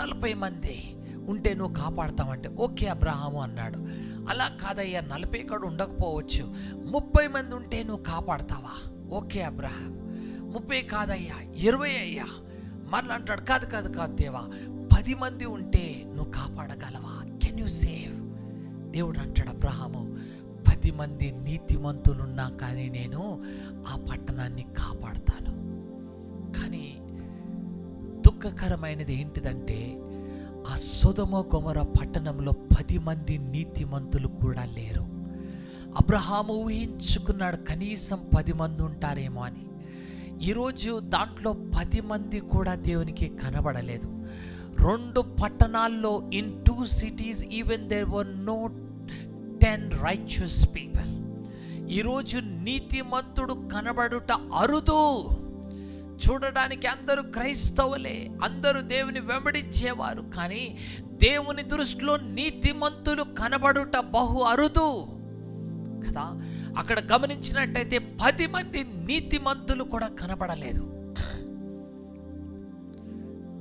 40 మంది ఉంటే నువ్వు కాపాడతావంటే ఓకే అబ్రహాము అన్నాడు. అలా కాదయ్యా 40 కూడా ఉండకపోవచ్చు, 30 మంది ఉంటే నువ్వు కాపాడతావా? Okay Abraham. 30 కాదయ్యా 20 అయ్యా. మరలా అంటాడు, కాదు దేవా 10 మంది ఉంటే నువ్వు కాపాడగలవా? Can you save? దేవుడు అంటాడు, అబ్రహాము 10 మంది నీతిమంతులున్నా కానీ నేను ఆ పట్టణాన్ని కాపాడుతాను. కానీ దుఃఖకరమైనది ఏంటిదంటే ఆ సొదొమ గొమొర పట్టణంలో 10 మంది నీతిమంతులు కూడా లేరు. అబ్రహాము ఊహించుకున్నాడు కనీసం 10 మంది ఉంటారేమో అని. ఈరోజు దాంట్లో 10 మంది కూడా దేవునికి కనబడలేదు. 2 పట్టణాల్లో in 2 cities even there were no 10 righteous people. ఈరోజు నీతిమంతుడు కనబడుట అరుదు. చూడడానికి అందరూ క్రైస్తవులే, అందరూ దేవుని వెంబడించేవారు, కానీ దేవుని దృష్టిలో నీతిమంతులు కనబడుట బహు అరుదు కదా. అక్కడ గమనించినట్టయితే 10 మంది నీతిమంతులు కూడా కనబడలేదు.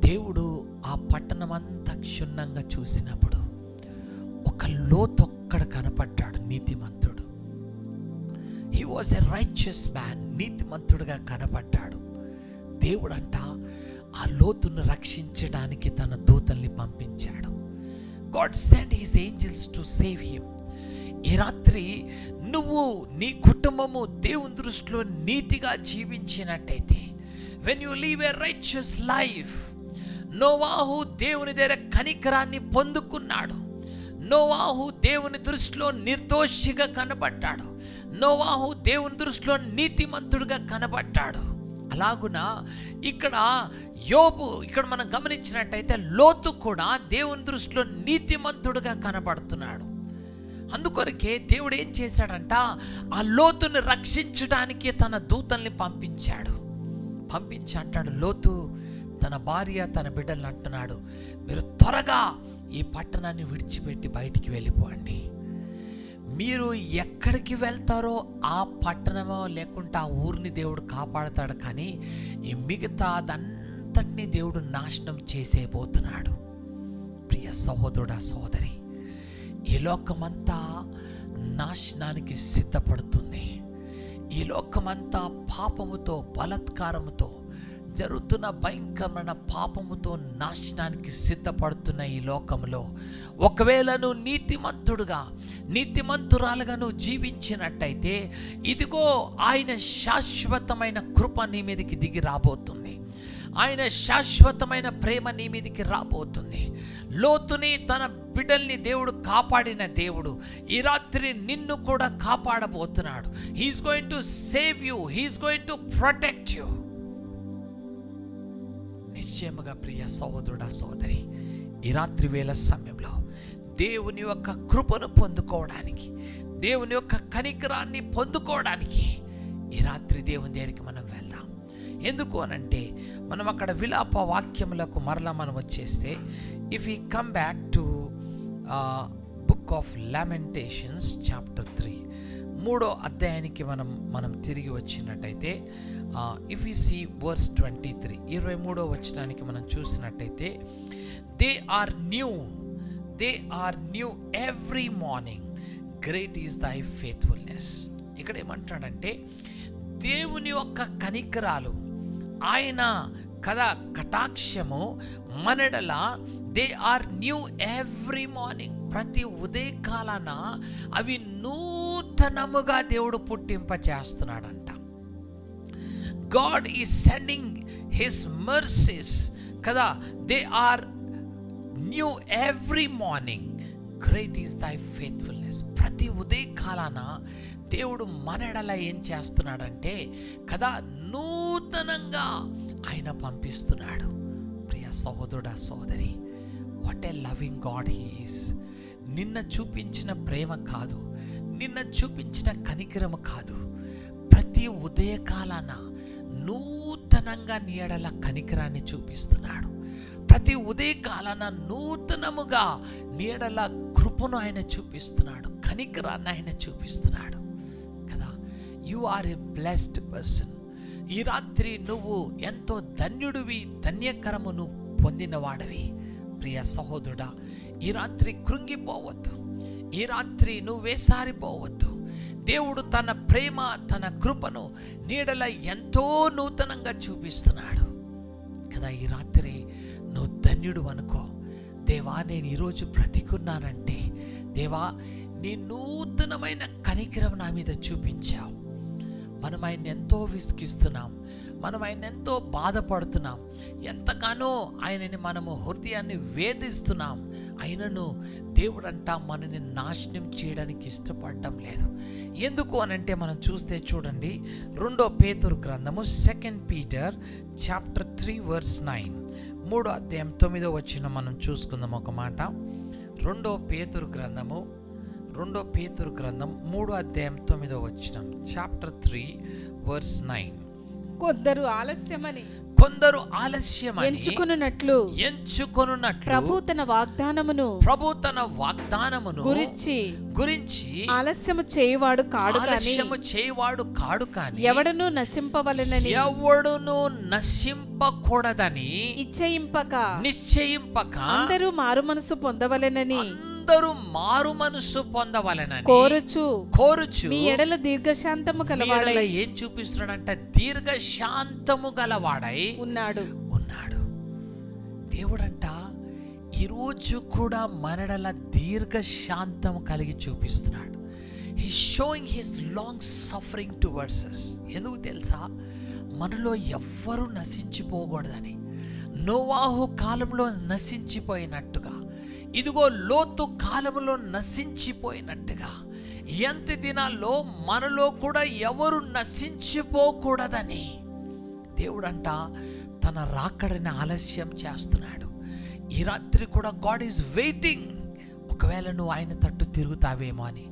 దేవుడు ఆ పట్టణం అంతా క్షుణ్ణంగా చూసినప్పుడు ఒక లోతొక్కడ కనపడ్డాడు, నీతిమంతుడు. He was a righteous man, నీతిమంతుడుగా కనపడ్డాడు. దేవుడంట ఆ లోతును రక్షించడానికి తన దూతల్ని పంపించాడు. God send his angels to save him. ఈ రాత్రి నువ్వు నీ కుటుంబము దేవుని దృష్టిలో నీతిగా జీవించినట్టయితే, when you live a righteous life, నోవాహు దేవుని దగ్గర కనికరాన్ని పొందుకున్నాడు. నోవాహు దేవుని దృష్టిలో నిర్దోషిగా కనబడ్డాడు. నోవాహు దేవుని దృష్టిలో నీతిమంతుడుగా కనబడ్డాడు. అలాగున ఇక్కడ యోబు, ఇక్కడ మనం గమనించినట్టయితే లోతు కూడా దేవుని దృష్టిలో నీతిమంతుడుగా కనబడుతున్నాడు. అందుకొరకే దేవుడు ఏం చేశాడంట, ఆ లోతుని రక్షించడానికి తన దూతల్ని పంపించాడు. పంపించి అంటాడు, లోతు తన భార్య తన బిడ్డలను అంటున్నాడు, మీరు త్వరగా ఈ పట్టణాన్ని విడిచిపెట్టి బయటికి వెళ్ళిపోండి. మీరు ఎక్కడికి వెళ్తారో ఆ పట్టణమో లేకుంటే ఆ ఊరిని దేవుడు కాపాడుతాడు, కానీ ఈ మిగతా అదంతటినీ దేవుడు నాశనం చేసేపోతున్నాడు. ప్రియ సహోదరుడా, సహోదరి, ఈ లోకమంతా నాశనానికి సిద్ధపడుతుంది. ఈ లోకమంతా పాపముతో, బలాత్కారముతో జరుగుతున్న భయంకరమైన పాపముతో నాశనానికి సిద్ధపడుతున్న ఈ లోకంలో ఒకవేళ నువ్వు నీతిమంతురాలుగా నువ్వు జీవించినట్టయితే, ఇదిగో ఆయన శాశ్వతమైన కృప నీ మీదకి దిగి రాబోతుంది. ఆయన శాశ్వతమైన ప్రేమ నీ మీదకి రాబోతుంది. లోతుని తన బిడ్డల్ని దేవుడు కాపాడిన దేవుడు ఈ రాత్రి నిన్ను కూడా కాపాడబోతున్నాడు. He is going to save you, he is going to protect you. నిశ్చయముగా ప్రియ సహోదరుడా, సోదరి, ఈ రాత్రి వేళ సమయంలో దేవుని యొక్క కృపను పొందుకోవడానికి, దేవుని యొక్క కనికరాన్ని పొందుకోవడానికి ఈ రాత్రి దేవుని దగ్గరికి మనం వెళ్దాం. ఎందుకు అనంటే, మనం అక్కడ విలాప వాక్యములకు మరలా మనం వచ్చేస్తే, if you come back to book of Lamentations chapter 3, 3వ అధ్యాయానికి మనం తిరిగి వచ్చినట్టయితే, ఇఫ్ యూ సీ వర్స్ 23, 23వ వచనానికి మనం చూసినట్టయితే, they are new every morning, great is thy faithfulness. ఇక్కడ ఏమంటాడంటే, దేవుని యొక్క కనికరాలు, ఆయన కటాక్షము మనడల they are new every morning, ప్రతి ఉదయకాలాన అవి నూతనముగా దేవుడు పుట్టింపచేస్తున్నాడంట. God is sending his mercies kada, they are new every morning, great is thy faithfulness. ప్రతి ఉదయకాలాన దేవుడు మనడల ఏం చేస్తున్నాడంటే కదా, నూతనంగా ఆయన పంపిస్తున్నాడు. ప్రియ సహోదరుడా, సోదరి, what a loving God he is. నిన్న చూపించిన ప్రేమ కాదు, నిన్న చూపించిన కనికరము కాదు, ప్రతి ఉదయకాలాన నూతనంగా నీడల కనికరాన్ని చూపిస్తున్నాడు. ప్రతి ఉదయకాలాన నూతనముగా నీడల కృపను ఆయన చూపిస్తున్నాడు, కనికరాన్ని ఆయన చూపిస్తున్నాడు కదా. You are a blessed person. ఈ రాత్రి నువ్వు ఎంతో ధన్యుడివి, ధన్యకరమును పొందినవాడివి. ప్రియ సహోదరుడా, ఈ రాత్రి కృంగిపోవద్దు, ఈ రాత్రి నువ్వు వేసారిపోవద్దు. దేవుడు తన ప్రేమ, తన కృపను నీడల ఎంతో నూతనంగా చూపిస్తున్నాడు కదా. ఈ రాత్రి నువ్వు ధన్యుడు అనుకో. దేవా, నేను ఈరోజు బ్రతికున్నానంటే, దేవా నీ నూతనమైన కనికరం నా మీద చూపించావు. మనం ఆయన ఎంతో విసిగిస్తున్నాం, మనం ఆయన ఎంతో బాధపడుతున్నాం, ఎంతగానో ఆయనని మనము హృదయాన్ని వేధిస్తున్నాం. అయినను దేవుడంట మనని నాశనం చేయడానికి ఇష్టపడటం లేదు. ఎందుకు అనంటే, మనం చూస్తే చూడండి, 2వ పేతురు గ్రంథము 2 Peter చాప్టర్ 3 verse 9, 3వ అధ్యాయం 9వ వచనం మనం చూసుకుందాం ఒక మాట. 2వ పేతురు గ్రంథం 3వ అధ్యాయం 9వ వచనం, చాప్టర్ 3 verse 9. కొందరు ఆలస్యమని ఎంచుకొనున్నట్లు ప్రభు తన వాగ్దానమును గురించి ఆలస్యము చేయవాడు కాడు కాని ఎవడును నశింపకూడదని నిశ్చయింపక అందరూ మారు మనసు పొందవలెనని కోరుచు మీ ఎడల దీర్ఘశాంతము గలవాడై ఏం చూపిస్తున్నాడంట? దీర్ఘశాంతము గలవాడై ఉన్నాడు. దేవుడంట ఈరోజు కూడా మనడల దీర్ఘశాంతం కలిగి చూపిస్తున్నాడు. He's showing his long suffering towards us. ఎందుకు తెలుసా? మనలో ఎవ్వరూ నశించిపోకూడదని. నోవాహు కాలంలో నశించిపోయినట్టుగా, ఇదిగో లోతు కాలంలో నశించిపోయినట్టుగా, ఎంత దినాల్లో మనలో కూడా ఎవరు నశించిపోకూడదని దేవుడంట తన రాకడని ఆలస్యం చేస్తున్నాడు. ఈ రాత్రి కూడా గాడ్ ఈజ్ వెయిటింగ్. ఒకవేళ నువ్వు ఆయన తట్టు తిరుగుతావేమో అని,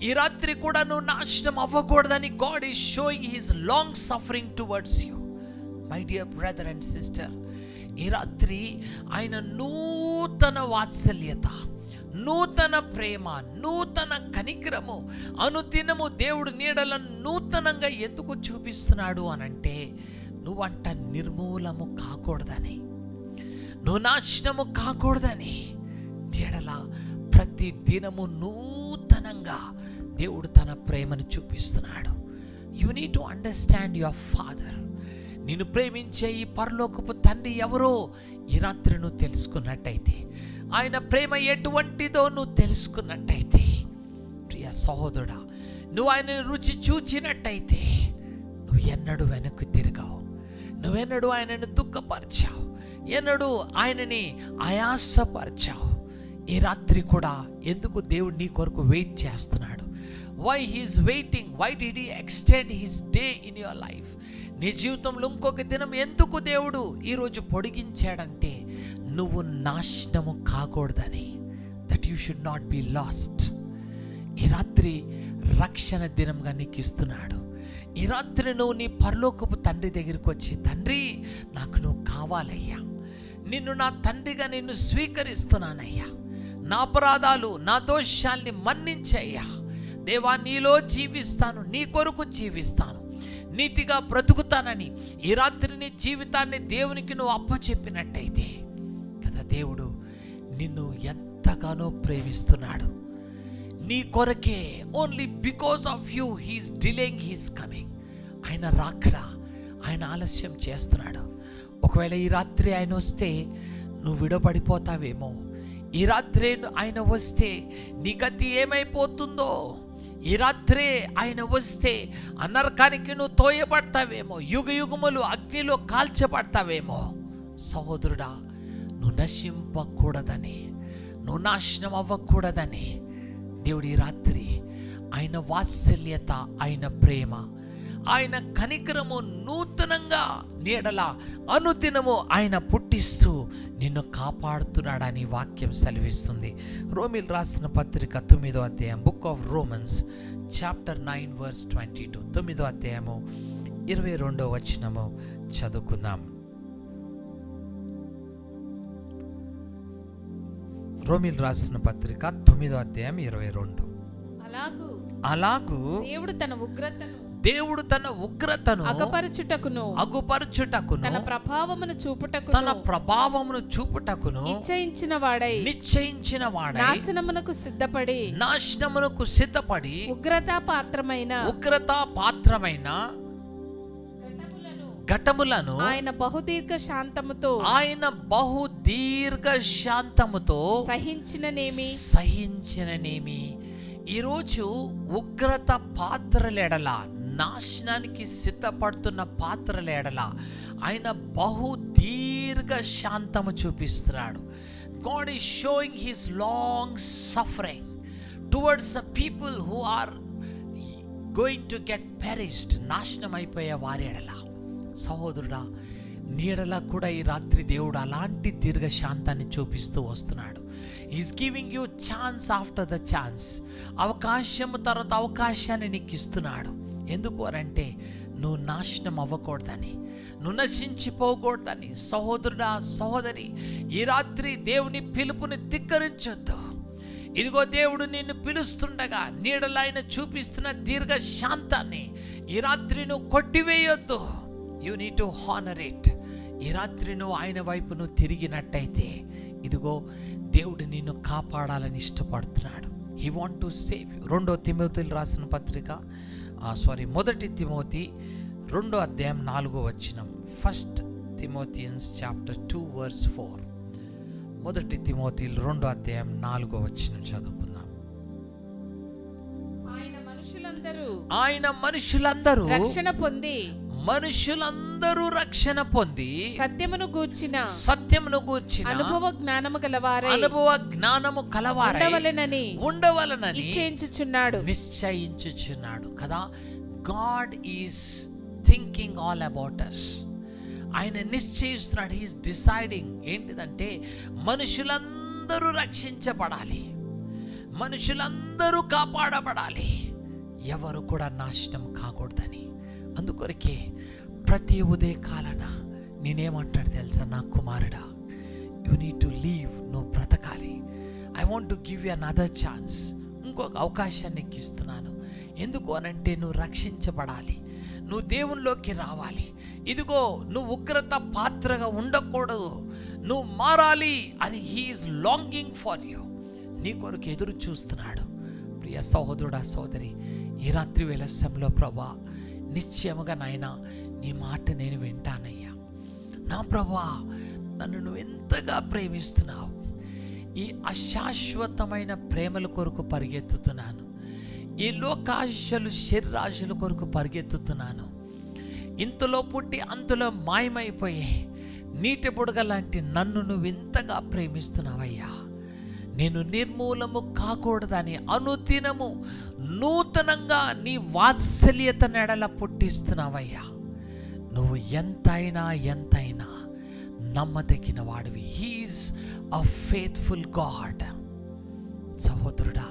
ఈ రాత్రి కూడా నువ్వు నాశనం అవ్వకూడదని God is showing his long suffering towards you. My dear brother and sister, ఈ రాత్రి ఆయన నూతన వాత్సల్యత, నూతన ప్రేమ, నూతన కనికరము అనుదినము దేవుడు నీడలను నూతనంగా ఎందుకు చూపిస్తున్నాడు అనంటే, నువ్వంట నిర్మూలము కాకూడదని, నువ్వు నాశనము కాకూడదని. నీడల ప్రతి దినము నూతనంగా దేవుడు తన ప్రేమను చూపిస్తున్నాడు. You need to understand your father. నిన్ను ప్రేమించే ఈ పరలోకపు తండ్రి ఎవరో ఈ రాత్రి నువ్వు తెలుసుకున్నట్టయితే, ఆయన ప్రేమ ఎటువంటిదో నువ్వు తెలుసుకున్నట్టయితే, ప్రియ సహోదరుడా, నువ్వు ఆయనని రుచి చూచినట్టయితే, నువ్వు ఎన్నడూ వెనక్కి తిరగావు, నువ్వెన్నడూ ఆయనను దుఃఖపరిచావు, ఎన్నడూ ఆయనని ఆయాసపరిచావు. ఈ రాత్రి కూడా ఎందుకు దేవుడు నీ కొరకు వెయిట్ చేస్తున్నాడు? Why he is waiting? Why did he extend his day in your life? నీ జీవితంలో ఇంకొక దినం ఎందుకు దేవుడు ఈరోజు పొడిగించాడంటే, నువ్వు నాశనము కాకూడదని. That you should not be last. ఈ రాత్రి రక్షణ దినంగా నీకు ఇస్తున్నాడు. ఈ రాత్రి నువ్వు నీ పరలోకపు తండ్రి దగ్గరికి వచ్చి, తండ్రి నాకు నువ్వు కావాలయ్యా, నిన్ను నా తండ్రిగా నిన్ను స్వీకరిస్తున్నానయ్యా, నా అపరాధాలు నా దోషాల్ని మన్నించయ్యా దేవా, నీలో జీవిస్తాను, నీ కొరకు జీవిస్తాను, నీతిగా బ్రతుకుతానని ఈ రాత్రి నీ జీవితాన్ని దేవునికి నువ్వు అప్పచెప్పినట్టయితే కదా, దేవుడు నిన్ను ఎంతగానో ప్రేమిస్తున్నాడు. నీ కొరకే, only because of you he is delaying his coming. ఆయన రాకడా ఆయన ఆలస్యం చేస్తున్నాడు. ఒకవేళ ఈ రాత్రి ఆయన వస్తే నువ్వు విడబడిపోతావేమో, ఈ రాత్రే ఆయన వస్తే నీ గతి ఏమైపోతుందో, ఈ రాత్రే ఆయన వస్తే అనర్కానికి నువ్వు తోయబడతావేమో, యుగ యుగములు అగ్నిలో కాల్చబడతావేమో. సహోదరుడా, నువ్వు నశింపకూడదని, నువ్వు నాశనం అవ్వకూడదని దేవుడు ఈ రాత్రి ఆయన వాత్సల్యత, ఆయన ప్రేమ, ఆయన కనికరము నూతనంగా నీడల అనుదినము ఆయన పుట్టిస్తూ నిన్ను కాపాడుతున్నాడని వాక్యం సెలవిస్తుంది. రోమీలు రాసిన పత్రిక 9వ అధ్యాయం, book of Romans chapter 9 verse 22, 9వ అధ్యాయము 22వ వచనము చదువుకుందాం. రోమీలు రాసిన పత్రిక 9వ అధ్యాయం 22. అలాగు దేవుడు తన ఉగ్రతను అగుపరచుటకును తన ప్రభావమును చూపుటకును నిశ్చయించిన వాడై నాశనమునకు సిద్ధపడి ఉగ్రతా పాత్రమైన ఘటములను ఆయన బహుదీర్ఘ శాంతముతో సహించిననేమి. ఈరోజు ఉగ్రత పాత్రలేడల, నాశనానికి సిద్ధపడుతున్న పాత్రలేడల ఆయన బహుదీర్ఘ శాంతము చూపిస్తున్నాడు. God is showing his long suffering towards the people who are going to get perished, నాశనం అయిపోయే వారి ఎడల. సహోదరుడా, నీడలా కూడా ఈ రాత్రి దేవుడు అలాంటి దీర్ఘ శాంతాన్ని చూపిస్తూ వస్తున్నాడు. Is giving you chance after the chance. అవకాశము తర్వాత అవకాశాన్ని నీకు ఇస్తున్నాడు. ఎందుకు అనంటే, నువ్వు నాశనం అవ్వకూడదని, నువ్వు నశించిపోకూడదని. సహోదరుడా, సహోదరి, ఈ రాత్రి దేవుని పిలుపుని ధిక్కరించొద్దు. ఇదిగో దేవుడు నిన్ను పిలుస్తుండగా నీడలో ఆయన చూపిస్తున్న దీర్ఘ శాంతాన్ని ఈ రాత్రి నువ్వు కొట్టివేయొద్దు. You need to honour it. ఈ రాత్రి నువ్వు ఆయన వైపు నువ్వు తిరిగినట్టయితే ఇదిగో దేవుడు నిన్ను కాపాడాలని ఇష్టపడుతున్నాడు. He want to save you. 2 తిమోతిలు రాసిన పత్రిక, 1 తిమోతి 2 అధ్యాయం 4వ వచనం. 1 Thessalonians chapter 2 verse 4. 1 తిమోతిలు 2 అధ్యాయం 4వ వచనం చదువుకుందాం. ఆయన మనుషులందరూ రక్షణ పొంది సత్యమును గూర్చిన అనుభవ జ్ఞానము కలవారై ఉండవలెనని నిశ్చయించుచున్నాడు కదా. God is thinking all about us. ఆయన నిశ్చయిస్తున్నాడు. He is deciding. ఏంటిదంటే మనుషులందరూ రక్షించబడాలి, మనుషులందరూ కాపాడబడాలి, ఎవరు కూడా నాశనం కాకూడదని. అందుకొరకే ప్రతి ఉదయకాలన నేనేమంటాడు తెలుసా, నా కుమారుడా, యు నీడ్ టు లీవ్. నువ్వు బ్రతకాలి. I want to give you another chance. ఇంకొక అవకాశాన్ని ఇస్తున్నాను. ఎందుకు అనంటే నువ్వు రక్షించబడాలి, నువ్వు దేవునిలోకి రావాలి. ఇదిగో నువ్వు ఉగ్రత పాత్రగా ఉండకూడదు, నువ్వు మారాలి అని హీఈస్ లాంగింగ్ ఫర్ యూ. నీ కొరకు ఎదురు చూస్తున్నాడు. ప్రియ సహోదరుడా, సోదరి, ఈ రాత్రి వేళ సమయంలో ప్రభా, నిశ్చయముగా నాయన నీ మాట నేను వింటానయ్యా. నా ప్రభా, నన్ను నువ్వు ఎంతగా ప్రేమిస్తున్నావు. ఈ అశాశ్వతమైన ప్రేమల కొరకు పరిగెత్తుతున్నాను. ఈ లోకాశలు శరీరాశల కొరకు పరిగెత్తుతున్నాను. ఇంతలో పుట్టి అంతలో మాయమైపోయే నీటి బుడగ లాంటి నన్ను నువ్వు ఎంతగా ప్రేమిస్తున్నావయ్యా. నేను నిర్మూలము కాకూడదని అనుదినము నూతనంగా నీ వాత్సల్యత నెడల పుట్టిస్తున్నావయ్యా. నువ్వు ఎంతైనా నమ్మదగిన వాడివి. He is a faithful God. సహోదరుడా,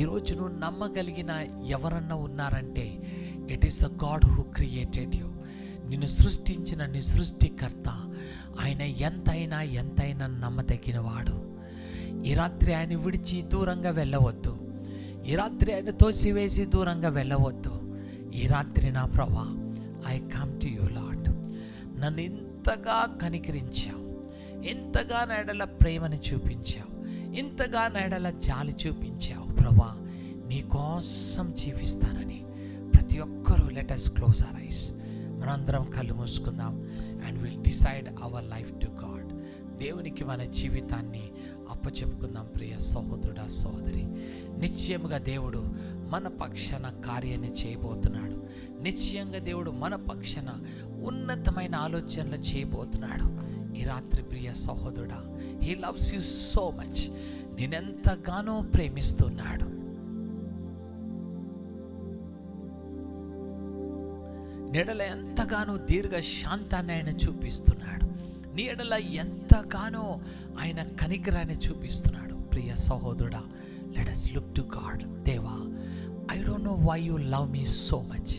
ఈరోజు నువ్వు నమ్మగలిగిన ఎవరన్నా ఉన్నారంటే it is the God who created you. నిన్ను సృష్టించిన నీ సృష్టికర్త ఆయన ఎంతైనా నమ్మదగిన వాడు. ఈ రాత్రి ఆయన విడిచి దూరంగా వెళ్ళవద్దు. ఈ రాత్రి ఆయన తోసివేసి దూరంగా వెళ్ళవద్దు. ఈ రాత్రి నా ప్రభా, I come to you lord. నన్ను ఇంతగా కనికరించావు, ఇంతగా నా ఎడల ప్రేమని చూపించావు, ఇంతగా నా ఎడల జాలి చూపించావు ప్రభా. నీ కోసం జీవిస్తానని ప్రతి ఒక్కరూ let us close our eyes. మనందరం కళ్ళు మూసుకుందాం and will decide our life to God. దేవునికి మన జీవితాన్ని అప్పచెప్పుకుందాం. ప్రియ సహోదరుడా, సహోదరి, నిశ్చయముగా దేవుడు మన పక్షాన కార్యాన్ని చేయబోతున్నాడు. నిశ్చయంగా దేవుడు మన పక్షాన ఉన్నతమైన ఆలోచనలు చేయబోతున్నాడు. ఈ రాత్రి ప్రియ సహోదరుడా, he loves you so much. నేనెంతగానో ప్రేమిస్తున్నాడు. నీడల ఎంతగానో దీర్ఘ శాంతాన్ని ఆయన చూపిస్తున్నాడు. నీడల ఎంతగానో ఆయన కనికరాన్ని చూపిస్తున్నాడు. ప్రియ సహోదరుడా, let us look to God. దేవా, I don't know why you love me so much.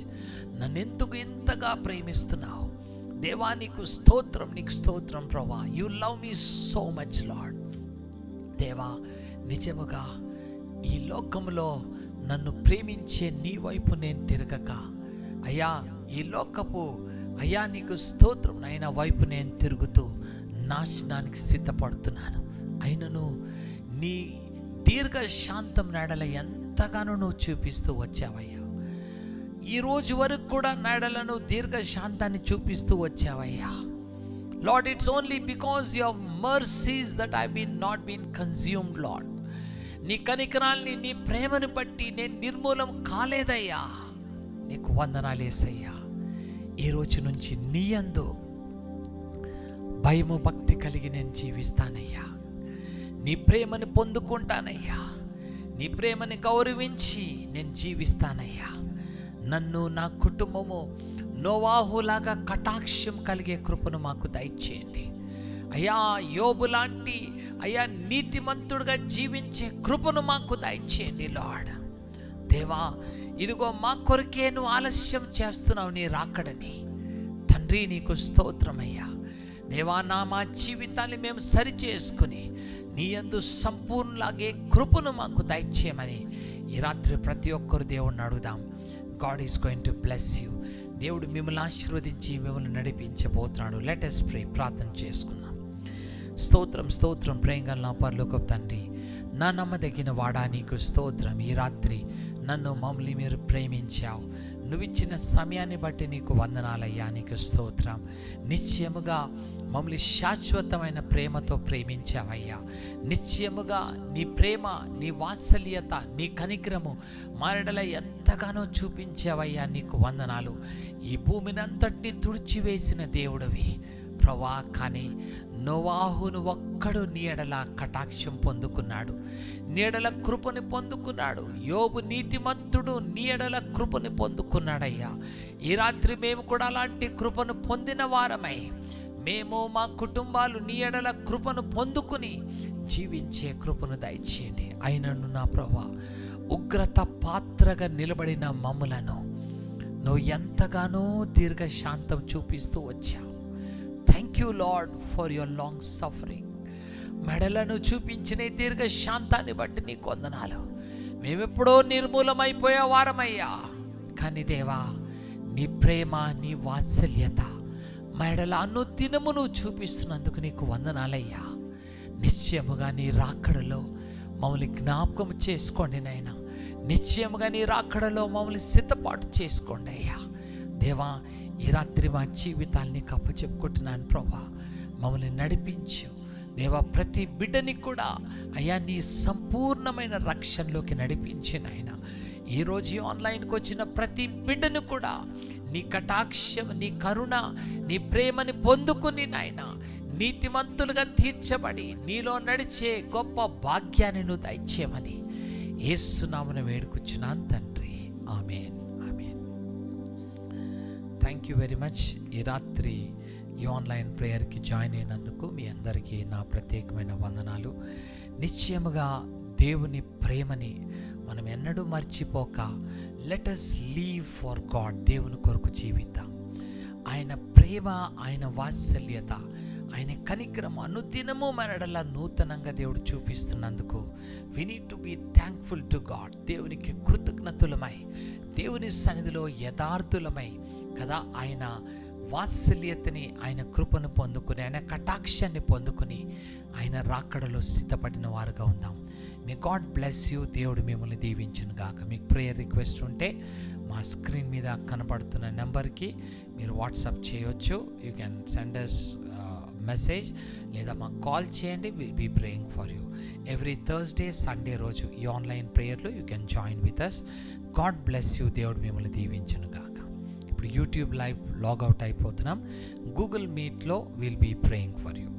నన్ను ఎందుకు ఎంతగా ప్రేమిస్తున్నావు దేవా. నీకు స్తోత్రం, నీకు స్తోత్రం ప్రభా. You love me so much lord. దేవా, నిజముగా ఈ లోకంలో నన్ను ప్రేమించే నీ వైపు నేను తిరగక అయ్యా, ఈ లోకపు అయ్యా నీకు స్తోత్రం అయిన వైపు నేను తిరుగుతూ నాశనానికి సిద్ధపడుతున్నాను. అయినను నీ దీర్ఘ శాంతం నాడల ఎంతగానో నువ్వు చూపిస్తూ వచ్చావయ్యా. ఈ రోజు వరకు కూడా నాడలను దీర్ఘ శాంతాన్ని చూపిస్తూ వచ్చావయ్యా. Lord, it's only because you have mercies that I not been consumed Lord. నీ కనికరాల్ని, నీ ప్రేమను బట్టి నేను నిర్మూలం కాలేదయ్యా. నీకు వందనాలు యేసయ్యా. ఈ రోజు నుంచి నీ యందు భయము భక్తి కలిగి నేను జీవిస్తానయ్యా. నీ ప్రేమని పొందుకుంటానయ్యా. నీ ప్రేమని గౌరవించి నేను జీవిస్తానయ్యా. నన్ను, నా కుటుంబము నోవాహులాగా కటాక్షం కలిగే కృపను మాకు దయచేయండి అయ్యా. యోబు లాంటి అయ్యా నీతిమంతుడుగా జీవించే కృపను మాకు దయచేయండి లార్డ్. దేవా, ఇదిగో మా కొరకే నువ్వు ఆలస్యం చేస్తున్నావు నీ రాకడని. తండ్రి, నీకు స్తోత్రమయ్యా. దేవా, మా జీవితాన్ని మేము సరి చేసుకుని నీ యందు సంపూర్ణలాగే కృపను మాకు దయచేయమని ఈ రాత్రి ప్రతి ఒక్కరు దేవుణ్ణి అడుగుదాం. God is going to bless you. దేవుడు మిమ్మల్ని ఆశీర్వదించి మిమ్మల్ని నడిపించబోతున్నాడు. Let us pray. ప్రార్థన చేసుకుందాం. స్తోత్రం, స్తోత్రం. ప్రేమగల నా పరలోకపు తండ్రి, నా నమ్మదగిన వాడా, నీకు స్తోత్రం. ఈ రాత్రి నన్ను, మమ్మల్ని మీరు ప్రేమించావు. నువ్విచ్చిన సమయాన్ని బట్టి నీకు వందనాలయ్యా. నీకు స్తోత్రం. నిశ్చయముగా మమ్మల్ని శాశ్వతమైన ప్రేమతో ప్రేమించావయ్యా. నిశ్చయముగా నీ ప్రేమ, నీ వాత్సల్యత, నీ కనికరము మారడల ఎంతగానో చూపించావయ్యా. నీకు వందనాలు. ఈ భూమిని అంతటినీ తుడిచివేసిన దేవుడివి ప్రభా. కానీ నోవాహును ఒక్కడు నీ ఎడల కటాక్షం పొందుకున్నాడు, నీ ఎడల కృపని పొందుకున్నాడు. యోబు నీతిమంతుడు నీ ఎడల కృపని పొందుకున్నాడయ్యా. ఈ రాత్రి మేము కూడా అలాంటి కృపను పొందిన వారమై, మేము మా కుటుంబాలు నీ ఎడల కృపను పొందుకుని జీవించే కృపను దయచేయండి. అయినను నా ప్రభా, ఉగ్రత పాత్రగా నిలబడిన మమ్ములను నువ్వు ఎంతగానో దీర్ఘశాంతం చూపిస్తూ వచ్చావు. Thank you Lord for your long suffering. మెడలను చూపించిన దీర్ఘశాంతాన్ని బట్టి నీకు వందనాలు. మేమెప్పుడో నిర్మూలమైపోయే వారమయ్యా. కానీ దేవా, నీ ప్రేమ, నీ వాత్సల్యత మెడల అనుదినము నువ్వు చూపిస్తున్నందుకు నీకు వందనాలయ్యా. నిశ్చయముగా నీ రాకడలో మమ్మల్ని జ్ఞాపకం చేసుకోండి నాయనా. నిశ్చయముగా నీ రాకడలో మమ్మల్ని సిద్ధపాటు చేసుకోండి అయ్యా. దేవా, ఈ రాత్రి మా జీవితాల్ని కప్పచెప్పుకుంటున్నాను ప్రభా. మమ్మల్ని నడిపించు దేవా. ప్రతి బిడ్డని కూడా అయ్యా నీ సంపూర్ణమైన రక్షణలోకి నడిపించి నాయన. ఈరోజు ఈ ఆన్లైన్కి వచ్చిన ప్రతి బిడ్డను కూడా నీ కటాక్షం, నీ కరుణ, నీ ప్రేమని పొందుకుని నాయన నీతిమంతులుగా తీర్చబడి నీలో నడిచే గొప్ప భాగ్యాన్ని నువ్వు దయచేయమని యేసు నామమున వేడుకొచ్చున్నాను తండ్రి. Amen, amen. Thank you very much. ఈ రాత్రి ఈ ఆన్లైన్ ప్రేయర్కి జాయిన్ అయినందుకు మీ అందరికీ నా ప్రత్యేకమైన వందనాలు. నిశ్చయముగా దేవుని ప్రేమని మనం ఎన్నడూ మర్చిపోక let us leave for God. దేవుని కొరకు జీవిద్దాం. ఆయన ప్రేమ, ఆయన వాత్సల్యత, ఆయన కనికరం అనుదినము మనడలా నూతనంగా దేవుడు చూపిస్తున్నందుకు we need to be thankful to God. దేవునికి కృతజ్ఞతలమై, దేవుని సన్నిధిలో యథార్థులమై కదా ఆయన వాత్సల్యతని, ఆయన కృపను పొందుకుని, ఆయన కటాక్షాన్ని పొందుకుని ఆయన రాకడలో సిద్ధపడిన వారుగా ఉందాం. May God bless you. దేవుడు మిమ్మల్ని దీవించును గాక. మీకు ప్రేయర్ రిక్వెస్ట్ ఉంటే మా స్క్రీన్ మీద కనపడుతున్న నెంబర్కి మీరు వాట్సాప్ చేయొచ్చు. You can send us message లేదా మాకు కాల్ చేయండి. Will be praying for you. Every Thursday, Sunday రోజు ఈ ఆన్లైన్ ప్రేయర్లో you can join with us. God bless you. దేవుడు మిమ్మల్ని దీవించును గాక. ఇప్పుడు యూట్యూబ్ లైవ్ లాగౌట్ అయిపోతున్నాం. గూగుల్ మీట్లో will be praying for you.